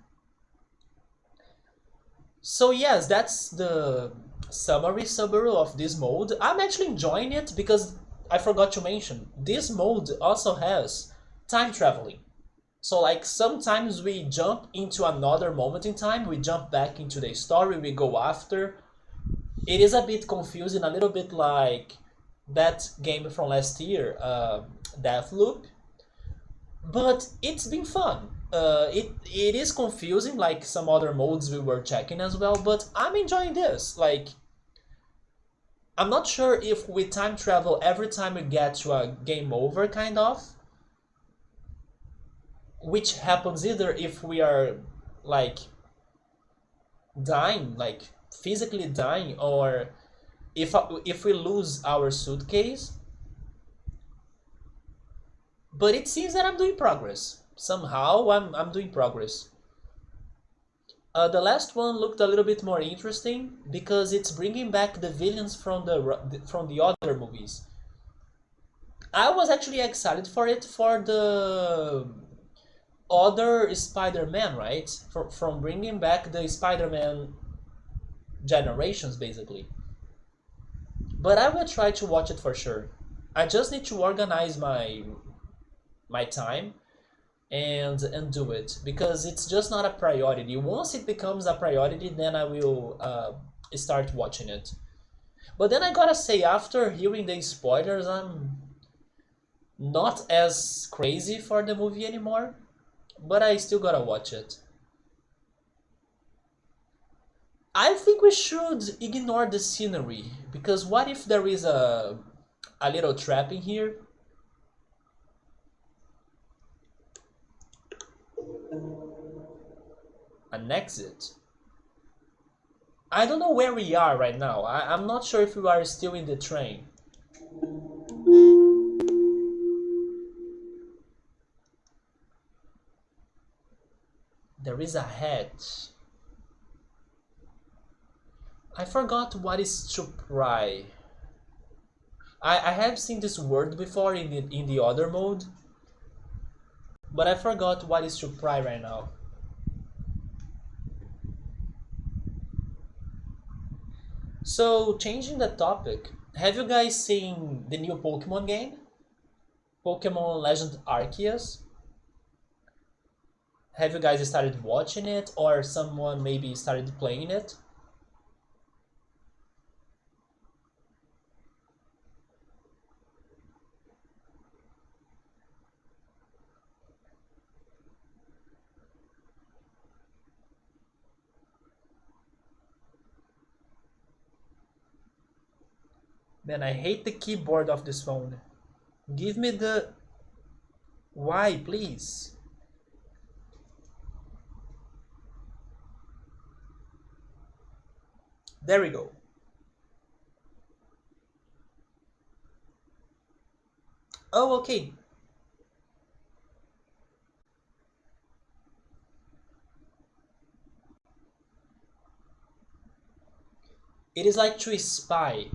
So yes, that's the summary Subaru of this mode. I'm actually enjoying it because I forgot to mention, this mode also has time traveling. So like sometimes we jump into another moment in time, we jump back into the story, we go after. It is a bit confusing, a little bit like that game from last year, Deathloop, but it's been fun. It is confusing like some other modes we were checking as well, but I'm enjoying this. Like, I'm not sure if we time travel every time we get to a game over, kind of, which happens either if we are like dying, like physically dying, or if we lose our suitcase. But it seems that I'm doing progress. Somehow I'm doing progress. The last one looked a little bit more interesting because it's bringing back the villains from the other movies. I was actually excited for it for the other Spider-Man, right? From bringing back the Spider-Man generations, basically. But I will try to watch it for sure. I just need to organize my time and do it because it's just not a priority. Once it becomes a priority, then I will start watching it. But then I gotta say, after hearing the spoilers, I'm not as crazy for the movie anymore. But I still gotta watch it. I think we should ignore the scenery because what if there is a little trap in here? An exit? I don't know where we are right now. I'm not sure if we are still in the train. There is a hatch. I forgot what is to pry. I have seen this word before in the other mode, but I forgot what is to pry right now. So, changing the topic, have you guys seen the new Pokemon game? Pokemon Legend Arceus? Have you guys started watching it or someone maybe started playing it? Man, I hate the keyboard of this phone. Give me the... Why, please? There we go. Oh, okay. It is like to spy.